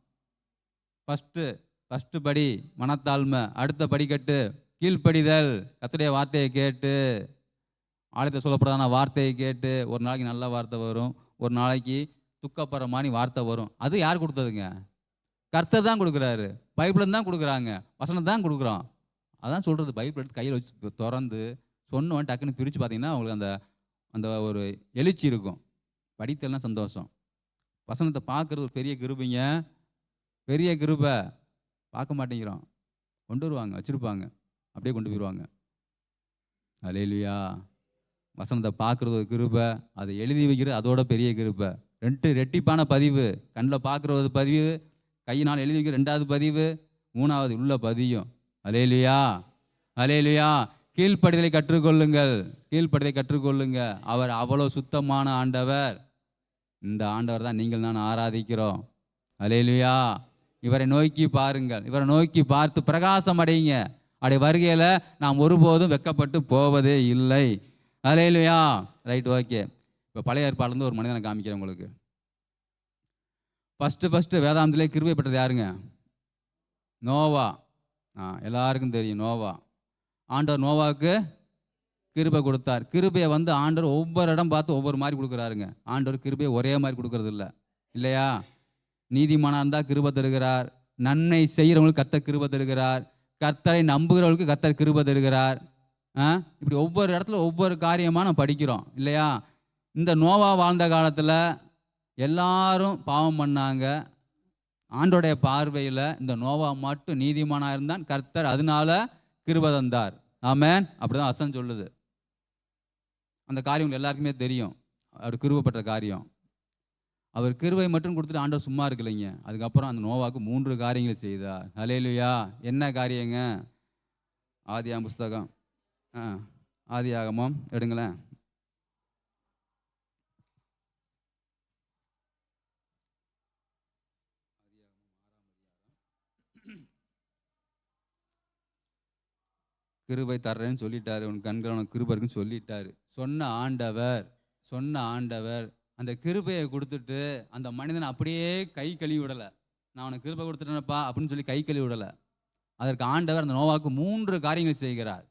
ஃபஸ்ட்டு படி மனத்தாழ்மை, அடுத்த படிக்கட்டு கீழ்ப்படிதல். கர்த்தருடைய வார்த்தையை கேட்டு, ஆலயத்தை சொல்லப்படுறதான வார்த்தையை கேட்டு, ஒரு நாளைக்கு நல்ல வார்த்தை வரும், ஒரு நாளைக்கு துக்கப்படுற மாதிரி வார்த்தை வரும். அது யார் கொடுத்ததுங்க? கர்த்தர் தான் கொடுக்குறாரு. பைபிள் தான் கொடுக்குறாங்க, வசனம் தான் கொடுக்குறோம். அதான் சொல்கிறது, பைபிள் எடுத்து கையில் வச்சு திறந்து சொன்னவன் டக்குன்னு பிரித்து பார்த்தீங்கன்னா அவங்களுக்கு அந்த அந்த ஒரு எழுச்சி இருக்கும். படித்தெல்லாம் சந்தோஷம். வசனத்தை பார்க்குறது ஒரு பெரிய கிருபைங்க, பெரிய கிருபை. பார்க்க மாட்டேங்கிறோம், கொண்டு வருவாங்க, வச்சுருப்பாங்க, அப்படியே கொண்டு போயிடுவாங்க. அல்லேலூயா. வசனத்தை பார்க்குறது ஒரு கிருபை, அதை எழுதி வைக்கிறது அதோட பெரிய கிருபை. 2 ரெட்டிப்பான பதிவு. கண்ணில் பார்க்குறது பதிவு, கையினால் எழுதி வைக்கிற 2வது பதிவு, 3வது உள்ள பதியும். அல்லேலூயா. அல்லேலூயா. கீழ்ப்படிதலை கற்றுக்கொள்ளுங்கள், கீழ்ப்படிதலை கற்றுக்கொள்ளுங்க. அவர் அவ்வளோ சுத்தமான ஆண்டவர். இந்த ஆண்டவர் தான் நீங்கள் நான் ஆராதிக்கிறோம். அல்லேலூயா. இவரை நோக்கி பாருங்கள், இவரை நோக்கி பார்த்து பிரகாசம் அடையுங்க. அப்படி வருகையில் நாம் ஒருபோதும் வெட்கப்பட்டு போவதே இல்லை. அல்லேலூயா. Right, okay. இப்போ பழைய ஏற்பாடுலேருந்து ஒரு மனிதனை காமிக்கிறேன் உங்களுக்கு. ஃபஸ்ட்டு வேதாந்தத்திலே கிருபை பெற்றது யாருங்க? நோவா. எல்லாருக்கும் தெரியும் நோவா. ஆண்டவர் நோவாவுக்கு கிருபை கொடுத்தார். கிருபையை வந்து ஆண்டவர் ஒவ்வொரு இடம் பார்த்து ஒவ்வொரு மாதிரி கொடுக்குறாருங்க. ஆண்டவர் கிருபையை ஒரே மாதிரி கொடுக்கறது இல்லை, இல்லையா? நீதிமானாக இருந்தால் கிருபை தருகிறார், நன்மை செய்கிறவங்களுக்கு கர்த்தர் கிருபை தருகிறார், கர்த்தரை நம்புகிறவர்களுக்கு கர்த்தர் கிருபை தருகிறார். இப்படி ஒவ்வொரு இடத்துல ஒவ்வொரு காரியமாக நம்ம படிக்கிறோம், இல்லையா? இந்த நோவா வாழ்ந்த காலத்தில் எல்லாரும் பாவம் பண்ணாங்க. ஆண்டோடைய பார்வையில் இந்த நோவா மட்டும் நீதிமானாக இருந்தான். கர்த்தர் அதனால கிருபை தந்தார். ஆமென். அப்படிதான் வசனம் சொல்லுது. அந்த காரியம் எல்லாருக்குமே தெரியும், அவர் கிருபை பெற்ற காரியம். அவர் கிருபை மட்டும் கொடுத்துட்டு ஆண்டவர் சும்மா இருக்கலைங்க. அதுக்கப்புறம் அந்த நோவாவுக்கு 3 காரியங்கள் செய்தார். அல்லேலூயா. என்ன காரியங்க? ஆதியாகமம் புஸ்தகம், ஆதியாகமம் எடுங்களேன். கிருபை தர்றேன்னு சொல்லிட்டாரு, உன் கண்கள் உனக்கு கிருபை இருக்குன்னு சொல்லிட்டாரு. சொன்ன ஆண்டவர் அந்த கிருபையை கொடுத்துட்டு அந்த மனிதனை அப்படியே கை கழுவி விடலை. நான் உனக்கு கிருபை கொடுத்துட்டேனப்பா அப்படின்னு சொல்லி கை கழுவி விடலை. அதற்கு ஆண்டவர் அந்த நோவாவுக்கு 3 காரியங்கள் செய்கிறார்.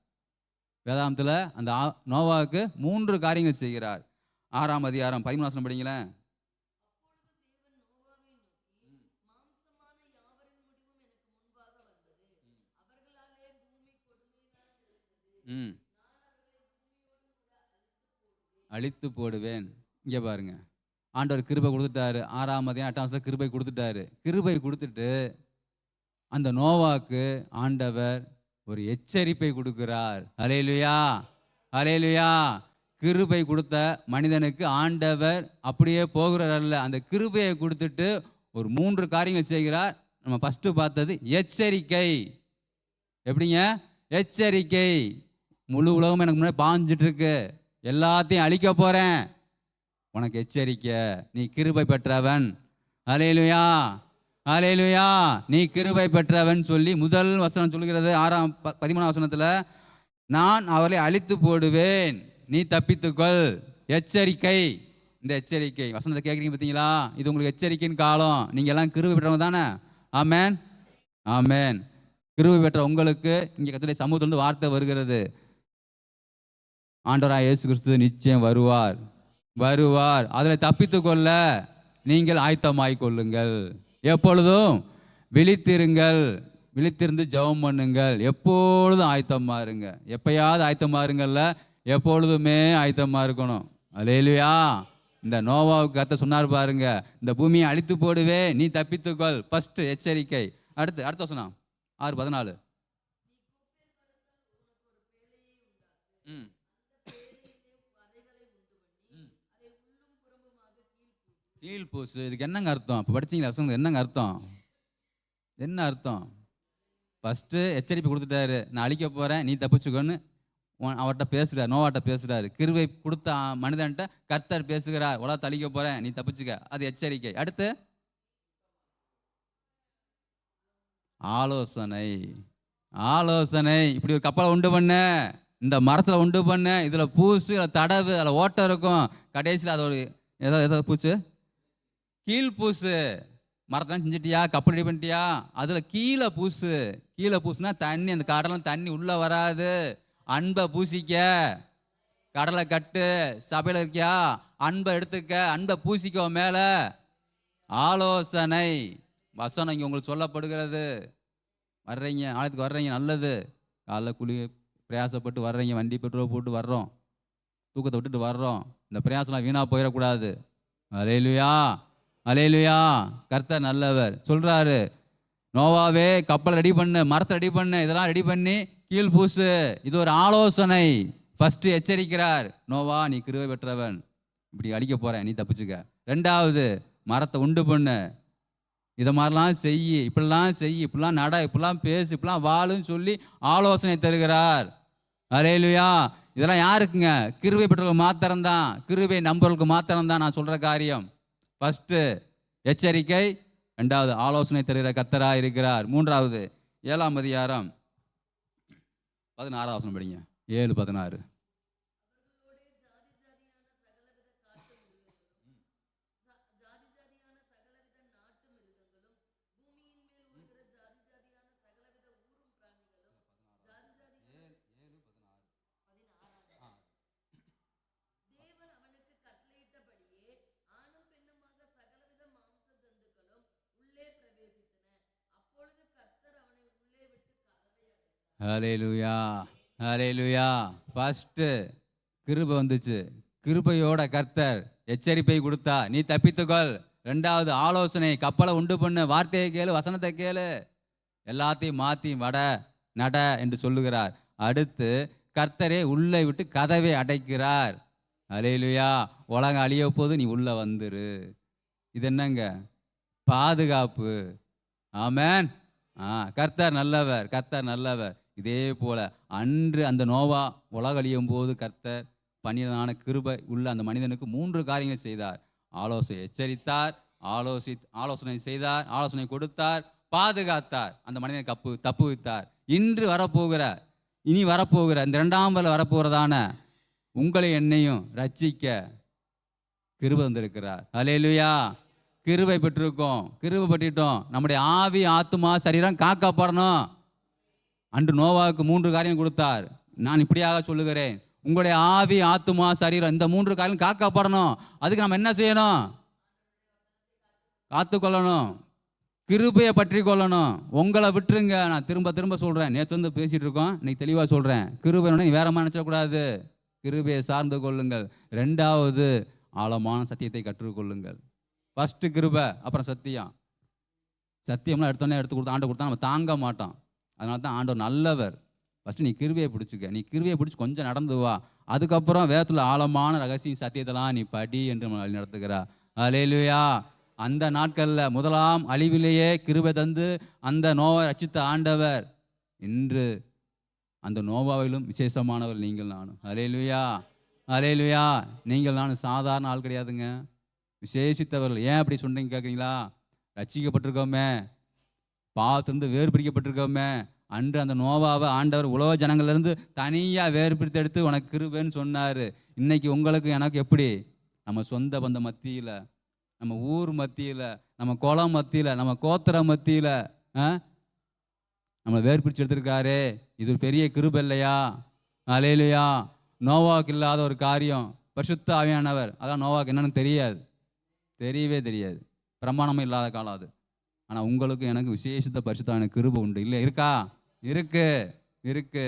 வேதாந்தத்தில் அந்த நோவாவுக்கு 3 காரியங்கள் செய்கிறார். 6ஆம் அதிகாரம் 13 வசனம் படிங்களேன். அழித்து போடுவேன். இங்கே பாருங்க, ஆண்டவர் கிருபை கொடுத்துட்டாரு. 6ஆம் அதிகாரம் 8ஆம் வசனத்துல கிருபை கொடுத்துட்டாரு. கிருபை கொடுத்துட்டு அந்த நோவாக்கு ஆண்டவர் ஒரு எச்சரிப்பை கொடுக்கிறார். ஹல்லேலூயா, ஹல்லேலூயா. கிருபை கொடுத்த மனிதனுக்கு ஆண்டவர் அப்படியே போகிறார் அல்ல, அந்த கிருபையை கொடுத்துட்டு ஒரு 3 காரியங்கள் செய்கிறார். நம்ம ஃபர்ஸ்ட் பார்த்தது எச்சரிக்கை. எப்படிங்க? எச்சரிக்கை. முழு உலகம் எனக்கு முன்னாடி பாஞ்சிட்டு இருக்கு, எல்லாத்தையும் அழிக்க போறேன், உனக்கு எச்சரிக்கை, நீ கிருபை பெற்றவன். ஹல்லேலூயா, ஹல்லேலூயா. நீ கிருபை பெற்றவன் சொல்லி முதல் வசனம் சொல்கிறது. 13ஆம் வசனத்துல, நான் அவளை அழித்து போடுவேன், நீ தப்பித்துக்கொள். எச்சரிக்கை. இந்த எச்சரிக்கை வசனத்தை கேட்குறீங்க பார்த்தீங்களா? இது உங்களுக்கு எச்சரிக்கையின் காலம். நீங்க எல்லாம் கிருபை பெற்றவங்க தானே? ஆமேன், ஆமேன். கிருபை பெற்ற உங்களுக்கு இங்கே கர்த்தருடைய சமூகத்திலிருந்து வார்த்தை வருகிறது. ஆண்டவராய் இயேசு கிறிஸ்து நிச்சயம் வருவார், வருவார். அதில் தப்பித்து கொள்ள நீங்கள் ஆயத்தமாய் கொள்ளுங்கள். எப்பொழுதும் விழித்திருங்கள், விழித்திருந்து ஜெபம் பண்ணுங்கள். எப்பொழுதும் ஆயத்தமா இருங்க. எப்பயாவது ஆயத்தமா இருங்கல்ல, எப்பொழுதுமே ஆயத்தமா இருக்கணும். அல்லேலூயா. இந்த நோவாவுக்கு கர்த்தர் சொன்னார் பாருங்க, இந்த பூமியை அழித்து போடுவே, நீ தப்பித்துக்கொள். ஃபர்ஸ்ட் எச்சரிக்கை. அடுத்த வசனம் 6:14. கீழ் பூசு. இதுக்கு என்னங்க அர்த்தம்? இப்போ படிச்சீங்களா வசனம்? என்னங்க அர்த்தம்? என்ன அர்த்தம்? ஃபர்ஸ்ட் எச்சரிக்கை கொடுத்துட்டாரு, நான் அழிக்க போறேன், நீ தப்பிச்சுக்கோன்னு அவர்கிட்ட பேசுறாரு, நோவாட்ட பேசுறாரு. கிருபை கொடுத்த மனிதன்ட்ட கர்த்தர் பேசுகிறார், உலகத்தை அழிக்க போறேன், நீ தப்பிச்சுக்க. அது எச்சரிக்கை. அடுத்து ஆலோசனை. ஆலோசனை. இப்படி ஒரு கப்பலை உண்டு பண்ண, இந்த மரத்தில் உண்டு பண்ண, இதில் பூசு, இதில் தடவு, அதில் ஓட்டம் இருக்கும், கடைசியில் அது ஒரு ஏதோ பூச்சு, கீழ் பூசு. மரத்தெல்லாம் செஞ்சிட்டியா, கப்பல் ரெடி பண்ணிட்டியா, அதில் கீழே பூசு. கீழே பூசுனா தண்ணி, அந்த கடலாம் தண்ணி உள்ளே வராது. அன்பை பூசிக்க. கடலை கட்டு. சபையில் இருக்கியா, அன்பை எடுத்துக்க, அன்பை பூசிக்க மேல. ஆலோசனை. வசனம் இங்கே உங்களுக்கு சொல்லப்படுகிறது. வர்றீங்க, ஆலயத்துக்கு வர்றீங்க, நல்லது. காலைல குளி பிரயாசப்பட்டு வர்றீங்க, வண்டி பெட்ரோல் போட்டு வர்றோம், தூக்கத்தை விட்டுட்டு வர்றோம். இந்த பிரயாசம்லாம் வீணாக போயிடக்கூடாது. அல்லேலூயா, அல்லேலூயா. கர்த்தர் நல்லவர். சொல்றாரு, நோவாவே கப்பல் ரெடி பண்ணு, மரத்தை ரெடி பண்ணு, இதெல்லாம் ரெடி பண்ணி கீழ் பூசு. இது ஒரு ஆலோசனை. ஃபர்ஸ்ட் எச்சரிக்கிறார், நோவா நீ கிருபை பெற்றவன், இப்படி அழிக்க போறேன், நீ தப்பிச்சுக்க. 2வது, மரத்தை உண்டு பண்ணு, இதை மாதிரிலாம் செய், இப்படிலாம் செய், இப்படிலாம் நட, இப்படிலாம் பேசு, இப்படிலாம் வாழுன்னு சொல்லி ஆலோசனை தருகிறார். அல்லேலூயா. இதெல்லாம் யாருக்குங்க? கிருபை பெற்றவர்களுக்கு மாத்திரம்தான், கிருபை நம்பர்களுக்கு மாத்திரம்தான் நான் சொல்ற காரியம். ஃபர்ஸ்ட் எச்சரிக்கை, 2வது ஆலோசனை தருகிற கர்த்தரா இருக்கிறார். 3வது 7ஆம் அதிகாரம் 16ஆம் வசனம் படிங்க. 7:16. ஹல்லேலூயா, ஹல்லேலூயா. ஃபர்ஸ்ட் கிருபை வந்துச்சு. கிருபையோட கர்த்தர் எச்சரிப்பை கொடுத்தா, நீ தப்பித்துக்கொள். 2வது ஆலோசனை, கப்பலை உண்டு பண்ணு, வார்த்தையை கேளு, வசனத்தை கேளு, எல்லாத்தையும் மாற்றி வட நட என்று சொல்லுகிறார். அடுத்து கர்த்தரே உள்ளே விட்டு கதவை அடைக்கிறார். அல்லேலூயா. உலகம் அழிய போது, நீ உள்ள வந்துரு. இது என்னங்க? பாதுகாப்பு. ஆமென். கர்த்தர் நல்லவர், கர்த்தர் நல்லவர். இதே போல அன்று அந்த நோவா உலகம் அழியும் போது கர்த்தர் பன்னிரதான கிருபை உள்ள அந்த மனிதனுக்கு 3 காரியங்கள் செய்தார். ஆலோசனை எச்சரித்தார், ஆலோசனை செய்தார், ஆலோசனை கொடுத்தார், பாதுகாத்தார், அந்த மனிதனை தப்புவித்தார். இன்று வரப்போகிற இனி வரப்போகிற இந்த 2ஆம் வரல வரப்போகிறதான உங்களை என்னையும் ரட்சிக்க கிருபை வந்திருக்கிறார். அல்லேலூயா. கிருபை பெற்றிருக்கோம், கிருபை பெற்றிட்டோம். நம்முடைய ஆவி, ஆத்துமா, சரீரம் காக்கப்படணும். அன்று நோவாவுக்கு 3 காரியம் கொடுத்தார். நான் இப்படியாக சொல்லுகிறேன், உங்களுடைய ஆவி, ஆத்துமா, சரீரம் இந்த 3 காரியம் காக்கப்படணும். அதுக்கு நம்ம என்ன செய்யணும்? காத்துக்கொள்ளணும், கிருபையை பற்றி கொள்ளணும். உங்களை விட்டுருங்க. நான் திரும்ப திரும்ப சொல்கிறேன், நேற்று வந்து பேசிகிட்டு இருக்கோம், இன்னைக்கு தெளிவாக சொல்கிறேன். கிருபை நீ வேற மாதிரி நினச்சக்கூடாது. கிருபையை சார்ந்து கொள்ளுங்கள். 2வது ஆழமான சத்தியத்தை கற்றுக்கொள்ளுங்கள். ஃபஸ்ட்டு கிருபை, அப்புறம் சத்தியம். சத்தியம்லாம் எடுத்தோன்னே எடுத்து கொடுத்தா ஆண்டவர் கொடுத்தா நம்ம தாங்க மாட்டோம். அதனால தான் ஆண்டவர் நல்லவர். ஃபஸ்ட்டு நீ கிருபையை பிடிச்சிக்க. நீ கிருபையை பிடிச்சி கொஞ்சம் நடந்து வா. அதுக்கப்புறம் வேதத்தில் ஆழமான ரகசியம் சத்தியத்தெல்லாம் நீ படி என்று வழி நடத்துகிறா. அல்லேலூயா. அந்த நாட்களில் முதலாம் அழிவிலேயே கிருபை தந்து அந்த நோவை ரட்சித்த ஆண்டவர் இன்று அந்த நோவாவிலும் விசேஷமானவர் நீங்கள் நானும். அல்லேலூயா, அல்லேலூயா. நீங்கள் நானும் சாதாரண ஆள் கிடையாதுங்க, விசேஷித்தவர்கள். ஏன் அப்படி சொல்றீங்க கேட்குறீங்களா? ரட்சிக்கப்பட்டிருக்கோமே, பாவத்திலிருந்து வேறு பிரிக்கப்பட்டிருக்கோமே. அன்று அந்த நோவாவை ஆண்டவர் உலக ஜனங்கள்லேருந்து தனியாக வேறு பிரித்து எடுத்து உனக்கு கிருபைன்னு சொன்னார். இன்னைக்கு உங்களுக்கு எனக்கு எப்படி? நம்ம சொந்த பந்த மத்தியில், நம்ம ஊர் மத்தியில், நம்ம குளம் மத்தியில், நம்ம கோத்திர மத்தியில் நம்ம வேறு பிரித்து எடுத்திருக்காரு. இது ஒரு பெரிய கிருபை இல்லையா? அல்லேலூயா. நோவாவுக்கு இல்லாத ஒரு காரியம் பரிசுத்த ஆவியானவர். அதான் நோவாவுக்கு என்னன்னு தெரியாது, தெரியவே தெரியாது. பிரமாணமும் இல்லாத காலம் அது. ஆனால் உங்களுக்கு எனக்கு விசேஷத்த பரிசுத்தான கிருபை உண்டு. இல்லை, இருக்கா? இருக்கு.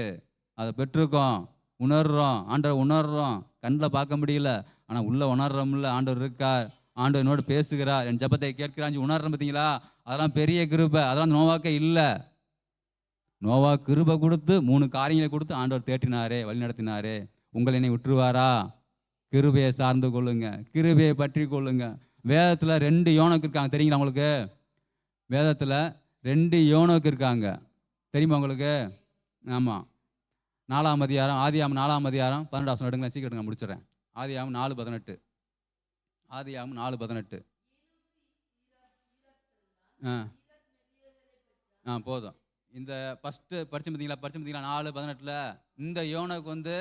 அதை பெற்றிருக்கோம், உணர்றோம். ஆண்டவர் உணர்றோம், கண்ணில் பார்க்க முடியல, ஆனால் உள்ள உணர்றோம்ல. ஆண்டவர் இருக்கார், ஆண்டவர் என்னோடு பேசுகிறார், என் ஜெபத்தை கேட்கிறான்னு உணர்றோம். பார்த்தீங்களா? அதெல்லாம் பெரிய கிருபை. அதெல்லாம் நோவாக்கே இல்லை. நோவா கிருபை கொடுத்து 3 காரியங்களை கொடுத்து ஆண்டவர் தேற்றினாரே, வழி நடத்தினாரே. உங்களை என்னை விட்டுருவாரா? கிருபையை சார்ந்து கொள்ளுங்க, கிருபையை பற்றி கொள்ளுங்க. வேதத்தில் 2 யோனோக்கு இருக்காங்க, தெரியுங்களா உங்களுக்கு? வேதத்தில் 2 யோனோக்கு இருக்காங்க, தெரியுமா உங்களுக்கு? ஆமாம். 4ஆம் அதிகாரம், ஆதியாகமம் 4ஆம் அதிகாரம் 12 எடுங்க, சீக்கிரம் எடுங்க, முடிச்சிடறேன். ஆதியாகமம் 4:18. ஆதியாகமம் 4:18. போதும். இந்த ஃபஸ்ட்டு படிச்சு பார்த்தீங்களா 4:18. இந்த யோனுக்கு வந்து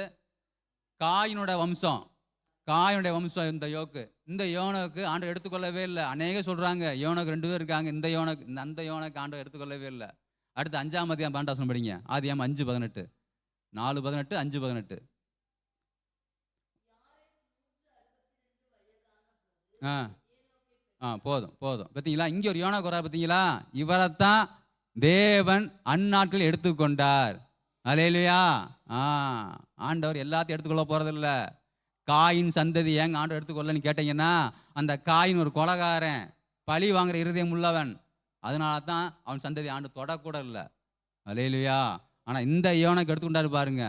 காயினுடைய வம்சம் இந்த யோக்கு. இந்த யோனுக்கு ஆண்டவர் எடுத்துக்கொள்ளவே இல்லை. அநேக சொல்கிறாங்க யோனுக்கு 2 பேர் இருக்காங்க. இந்த யோனுக்கு, அந்த யோனுக்கு ஆண்டவர் எடுத்துக்கொள்ளவே இல்லை. அடுத்து 5ஆம் அதிகாரம் 12 படிங்க. ஆதியாகமம் 5:18. 4:18, 5:18. போதும். பார்த்தீங்களா? இங்கே ஒரு யோனாக்கு வர்றார், பார்த்தீங்களா? இவரைத்தான் தேவன் அந்நாட்கள் எடுத்துக்கொண்டார். அல்லேலூயா. ஆண்டவர் எல்லாத்தையும் எடுத்துக்கொள்ள போறதில்ல. காயின் சந்ததி ஏங்க ஆண்டவர் எடுத்துக்கொள்ளன்னு கேட்டீங்கன்னா, அந்த காயின் ஒரு கொலைகாரன், பழி வாங்குற இருதயம் உள்ளவன். அதனால தான் அவன் சந்ததி ஆண்டு தொடக்கூட இல்லை. அல்லேலூயா. ஆனால் இந்த யோனுக்கு எடுத்துக்கொண்டாரு பாருங்க.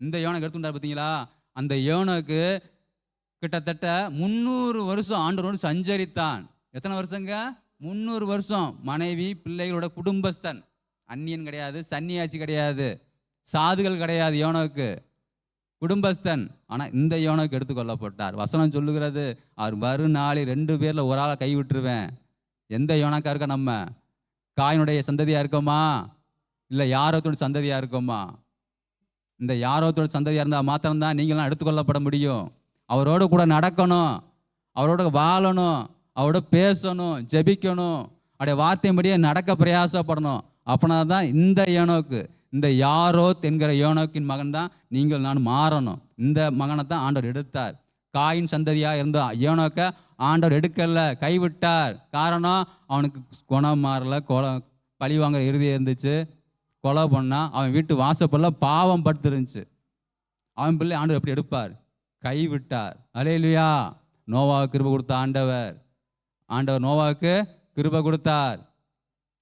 இந்த யோனுக்கு எடுத்துக்கொண்டாரு பார்த்தீங்களா? அந்த யோனுக்கு கிட்டத்தட்ட 300 வருஷம் ஆண்டவரோடு சஞ்சரித்தான். எத்தனை வருஷங்க? 300 வருஷம். மனைவி, பிள்ளைகளோட குடும்பஸ்தன். அந்நியன் கிடையாது, சன்னியாசி கிடையாது, சாதுகள் கிடையாது. யோனோக்கு குடும்பஸ்தன். ஆனால் இந்த யோனோக்கு எடுத்துக்கொள்ளப்பட்டார். வசனம் சொல்லுகிறது, அவர் மறுநாளில் 2 பேரில் ஒரு ஆளை கைவிட்டுருவேன். எந்த யோனாக்கா இருக்க? நம்ம காயினுடைய சந்ததியா இருக்கோமா, இல்லை யாரோத்தோட சந்ததியா இருக்கோமா? இந்த யாரோத்தோட சந்ததியா இருந்தால் மாத்திரம்தான் நீங்களாம் எடுத்துக்கொள்ளப்பட முடியும். அவரோட கூட நடக்கணும், அவரோட வாழணும், அவரோட பேசணும், ஜெபிக்கணும், அவருடைய வார்த்தையின்படியே நடக்க பிரயாசப்படணும். அப்படின்னா தான் இந்த யோனோக்கு, இந்த யாரோத் என்கிற யோனோக்கின் மகன் தான் நீங்கள் நான் மாறணும். இந்த மகனை தான் ஆண்டவர் எடுத்தார். காயின் சந்ததியாக இருந்த யோனோக்க ஆண்டவர் எடுக்கல, கைவிட்டார். காரணம், அவனுக்கு குணம் மாறல, பழி வாங்குற இறுதியாக இருந்துச்சு, கொலை பண்ணா, அவன் வீட்டு வாசப்பல்ல பாவம் படுத்துருந்துச்சு. அவன் பிள்ளை ஆண்டவர் எப்படி எடுப்பார்? கைவிட்டார். அல்லேலூயா. நோவாவுக்கு கிருபை கொடுத்த ஆண்டவர் நோவாவுக்கு கிருபை கொடுத்தார்,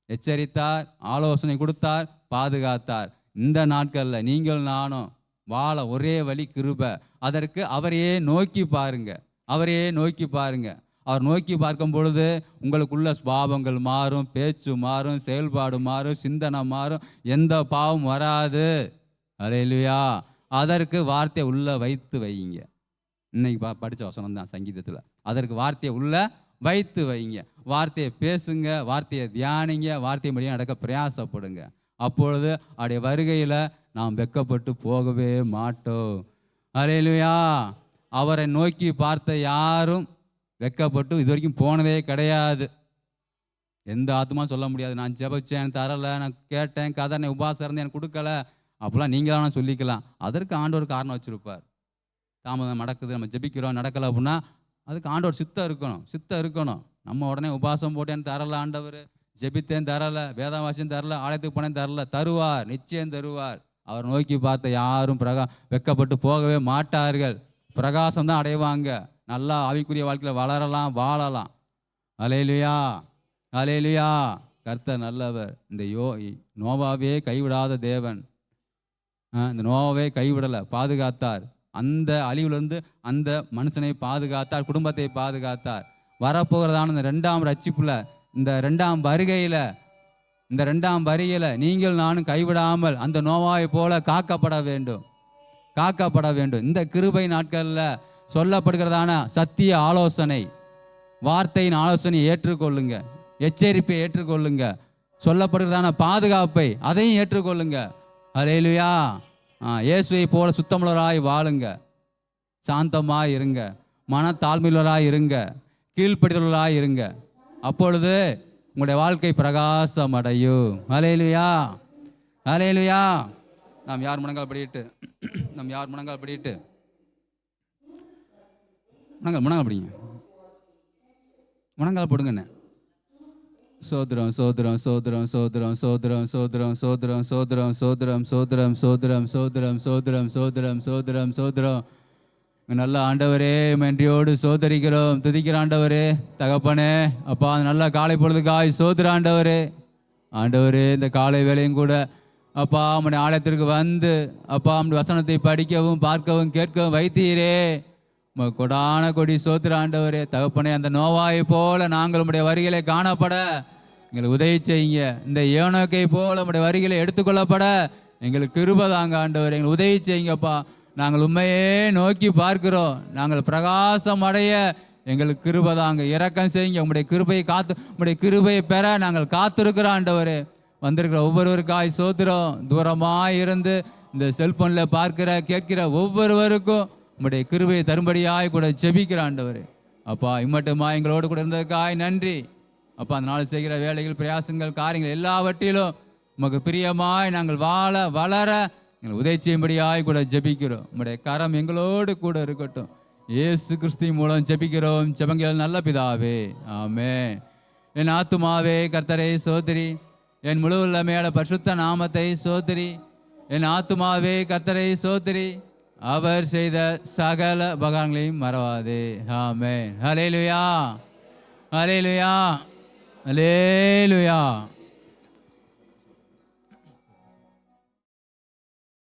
எச்சரித்தார், ஆலோசனை கொடுத்தார், பாதுகாத்தார். இந்த நாட்களில் நீங்கள் நானும் வாழ ஒரே வழி கிருபை. அதற்கு அவரையே நோக்கி பாருங்க, அவர் நோக்கி பார்க்கும் பொழுது உங்களுக்குள்ள சுபாவங்கள் மாறும், பேச்சு மாறும், செயல்பாடு மாறும், சிந்தனை மாறும், எந்த பாவம் வராது. அல்லேலூயா. அதற்கு வார்த்தையை உள்ள வைத்து வைங்க. இன்னைக்கு படித்த வசனம் தான் சங்கீதத்தில். அதற்கு வார்த்தையை உள்ள வைத்து வைங்க. வார்த்தையை பேசுங்க, வார்த்தையை தியானிங்க, வார்த்தை முடிய நடக்க பிரயாசப்படுங்க. அப்பொழுது அவருடைய வருகையில் நாம் வெட்கப்பட்டு போகவே மாட்டோம். அல்லேலூயா. அவரை நோக்கி பார்த்த யாரும் வெட்கப்பட்டு இது வரைக்கும் போனதே கிடையாது. எந்த ஆத்மா சொல்ல முடியாது, நான் ஜெபிச்சேன் தரலை, நான் கேட்டேன் கதனை உபாசம் இருந்து எனக்கு கொடுக்கல, அப்போலாம் நீங்களான சொல்லிக்கலாம். அதற்கு ஆண்டவர் காரணம் வச்சுருப்பார். தாமதம் நடக்குது, நம்ம ஜெபிக்கிறோம் நடக்கலை அப்படின்னா அதுக்கு ஆண்டவர் சித்தம் இருக்கணும். நம்ம உடனே உபாசம் போட்டேன்னு தரல, ஆண்டவர் ஜெபித்தேன் தரலை, வேதம் வாசியம் தரல, ஆலயத்துக்கு போனேன் தரல, தருவார், நிச்சயம் தருவார். அவர் நோக்கி பார்த்த யாரும் வெட்கப்பட்டு போகவே மாட்டார்கள். பிரகாசம் தான் அடைவாங்க. நல்லா ஆவிக்குரிய வாழ்க்கையில் வளரலாம், வாழலாம். அல்லேலூயா, அல்லேலூயா. கர்த்தர் நல்லவர். இந்த நோவாவே கைவிடாத தேவன். இந்த நோவாவே கைவிடலை, பாதுகாத்தார். அந்த அழிவுலேருந்து அந்த மனுஷனை பாதுகாத்தார், குடும்பத்தை பாதுகாத்தார். வரப்போகிறதான இந்த 2ஆம் ரட்சிப்பில், இந்த 2ஆம் வருகையில் நீங்கள் நானும் கைவிடாமல் அந்த நோவாவை போல காக்கப்பட வேண்டும். இந்த கிருபை நாட்களில் சொல்லப்படுகிறதான சத்திய ஆலோசனை, வார்த்தையின் ஆலோசனையை ஏற்றுக்கொள்ளுங்க, எச்சரிப்பை ஏற்றுக்கொள்ளுங்க, சொல்லப்படுகிறதான பாதுகாப்பை அதையும் ஏற்றுக்கொள்ளுங்க. அல்லேலூயா. இயேசுவை போல சுத்தமுள்ளவராய் வாழுங்க, சாந்தமாய் இருங்க, மனத்தாழ்மையுள்ளவராய் இருங்க, கீழ்ப்படிதலாய் இருங்க. அப்பொழுது உங்களுடைய வாழ்க்கை பிரகாசம் அடையும். அல்லேலூயா, அல்லேலூயா. நாம் யார் முழங்கால் படிட்டு முழங்கால் படிங்க, முழங்கால் போடுங்கண்ணே. சோதரம் சோதரம் சோதரம் சோதரம் சோதரம் சோதரம் சோதரம் சோதரம் சோதரம் சோதரம் சோதரம் சோதரம் சோதரம் சோதரம் சோதரம் சோதரம். நல்ல ஆண்டவரே, நன்றியோடு சோதரிக்கிறோம், துதிக்கிற ஆண்டவரே, தகப்பனே, அப்பா நல்ல காலை பொழுதுக்காய் சோதர ஆண்டவரே. இந்த காலை வேளையும் கூட அப்பா நம்முடைய ஆலயத்திற்கு வந்து அப்பா நம்முடைய வசனத்தை படிக்கவும் பார்க்கவும் கேட்கவும் வைத்தீரே, கொடான கொடி சோத்திர ஆண்டவரே. தகப்பனே, அந்த நோவாயை போல நாங்கள் உம்முடைய வருகையிலே காணப்பட எங்களுக்கு உதவி செய்யுங்க. இந்த ஏனோக்கை போல உம்முடைய வருகையிலே எடுத்துக்கொள்ளப்பட எங்களுக்கு கிருபை தாங்க ஆண்டவரே, எங்களுக்கு உதவி செய்யுங்கப்பா. நாங்கள் உண்மையே நோக்கி பார்க்கிறோம், நாங்கள் பிரகாசம் அடைய எங்களுக்கு கிருபை தாங்க, இரக்கம் செய்யுங்க. உம்முடைய கிருபையை பெற நாங்கள் காத்திருக்கிறோம் ஆண்டவரே. வந்திருக்கிற ஒவ்வொருவருக்காய் சோத்திரம். தூரமாக இருந்து இந்த செல்போனில் பார்க்கிற கேட்கிற ஒவ்வொருவருக்கும் உம்முடைய கிருபையை தரும்படியாய் கூட ஜெபிக்கிற ஆண்டவரே. அப்பா, இம்மட்டுமா எங்களோடு கூட இருந்ததுக்காய் நன்றி. அப்பா, அந்த நாள் செய்கிற வேலைகள், பிரயாசங்கள், காரியங்கள் எல்லாவற்றிலும் உமக்கு பிரியமாய் நாங்கள் வாழ வளர எங்கள் உதவி செய்யும்படியாய் கூட ஜெபிக்கிறோம். உம்முடைய கரம் எங்களோடு கூட இருக்கட்டும். இயேசு கிறிஸ்துவின் மூலம் ஜெபிக்கிறோம் ஜெபங்கள் நல்ல பிதாவே, ஆமென். என் ஆத்துமாவே கர்த்தரை சோதரி, என் முழு உள்ளமையோட பரிசுத்த நாமத்தை சோதரி. என் ஆத்துமாவே கர்த்தரை சோதரி, அவர் செய்த சகல உபகாரங்களையும் மறவாதே. ஆமென். ஹல்லேலூயா, ஹல்லேலூயா, ஹல்லேலூயா.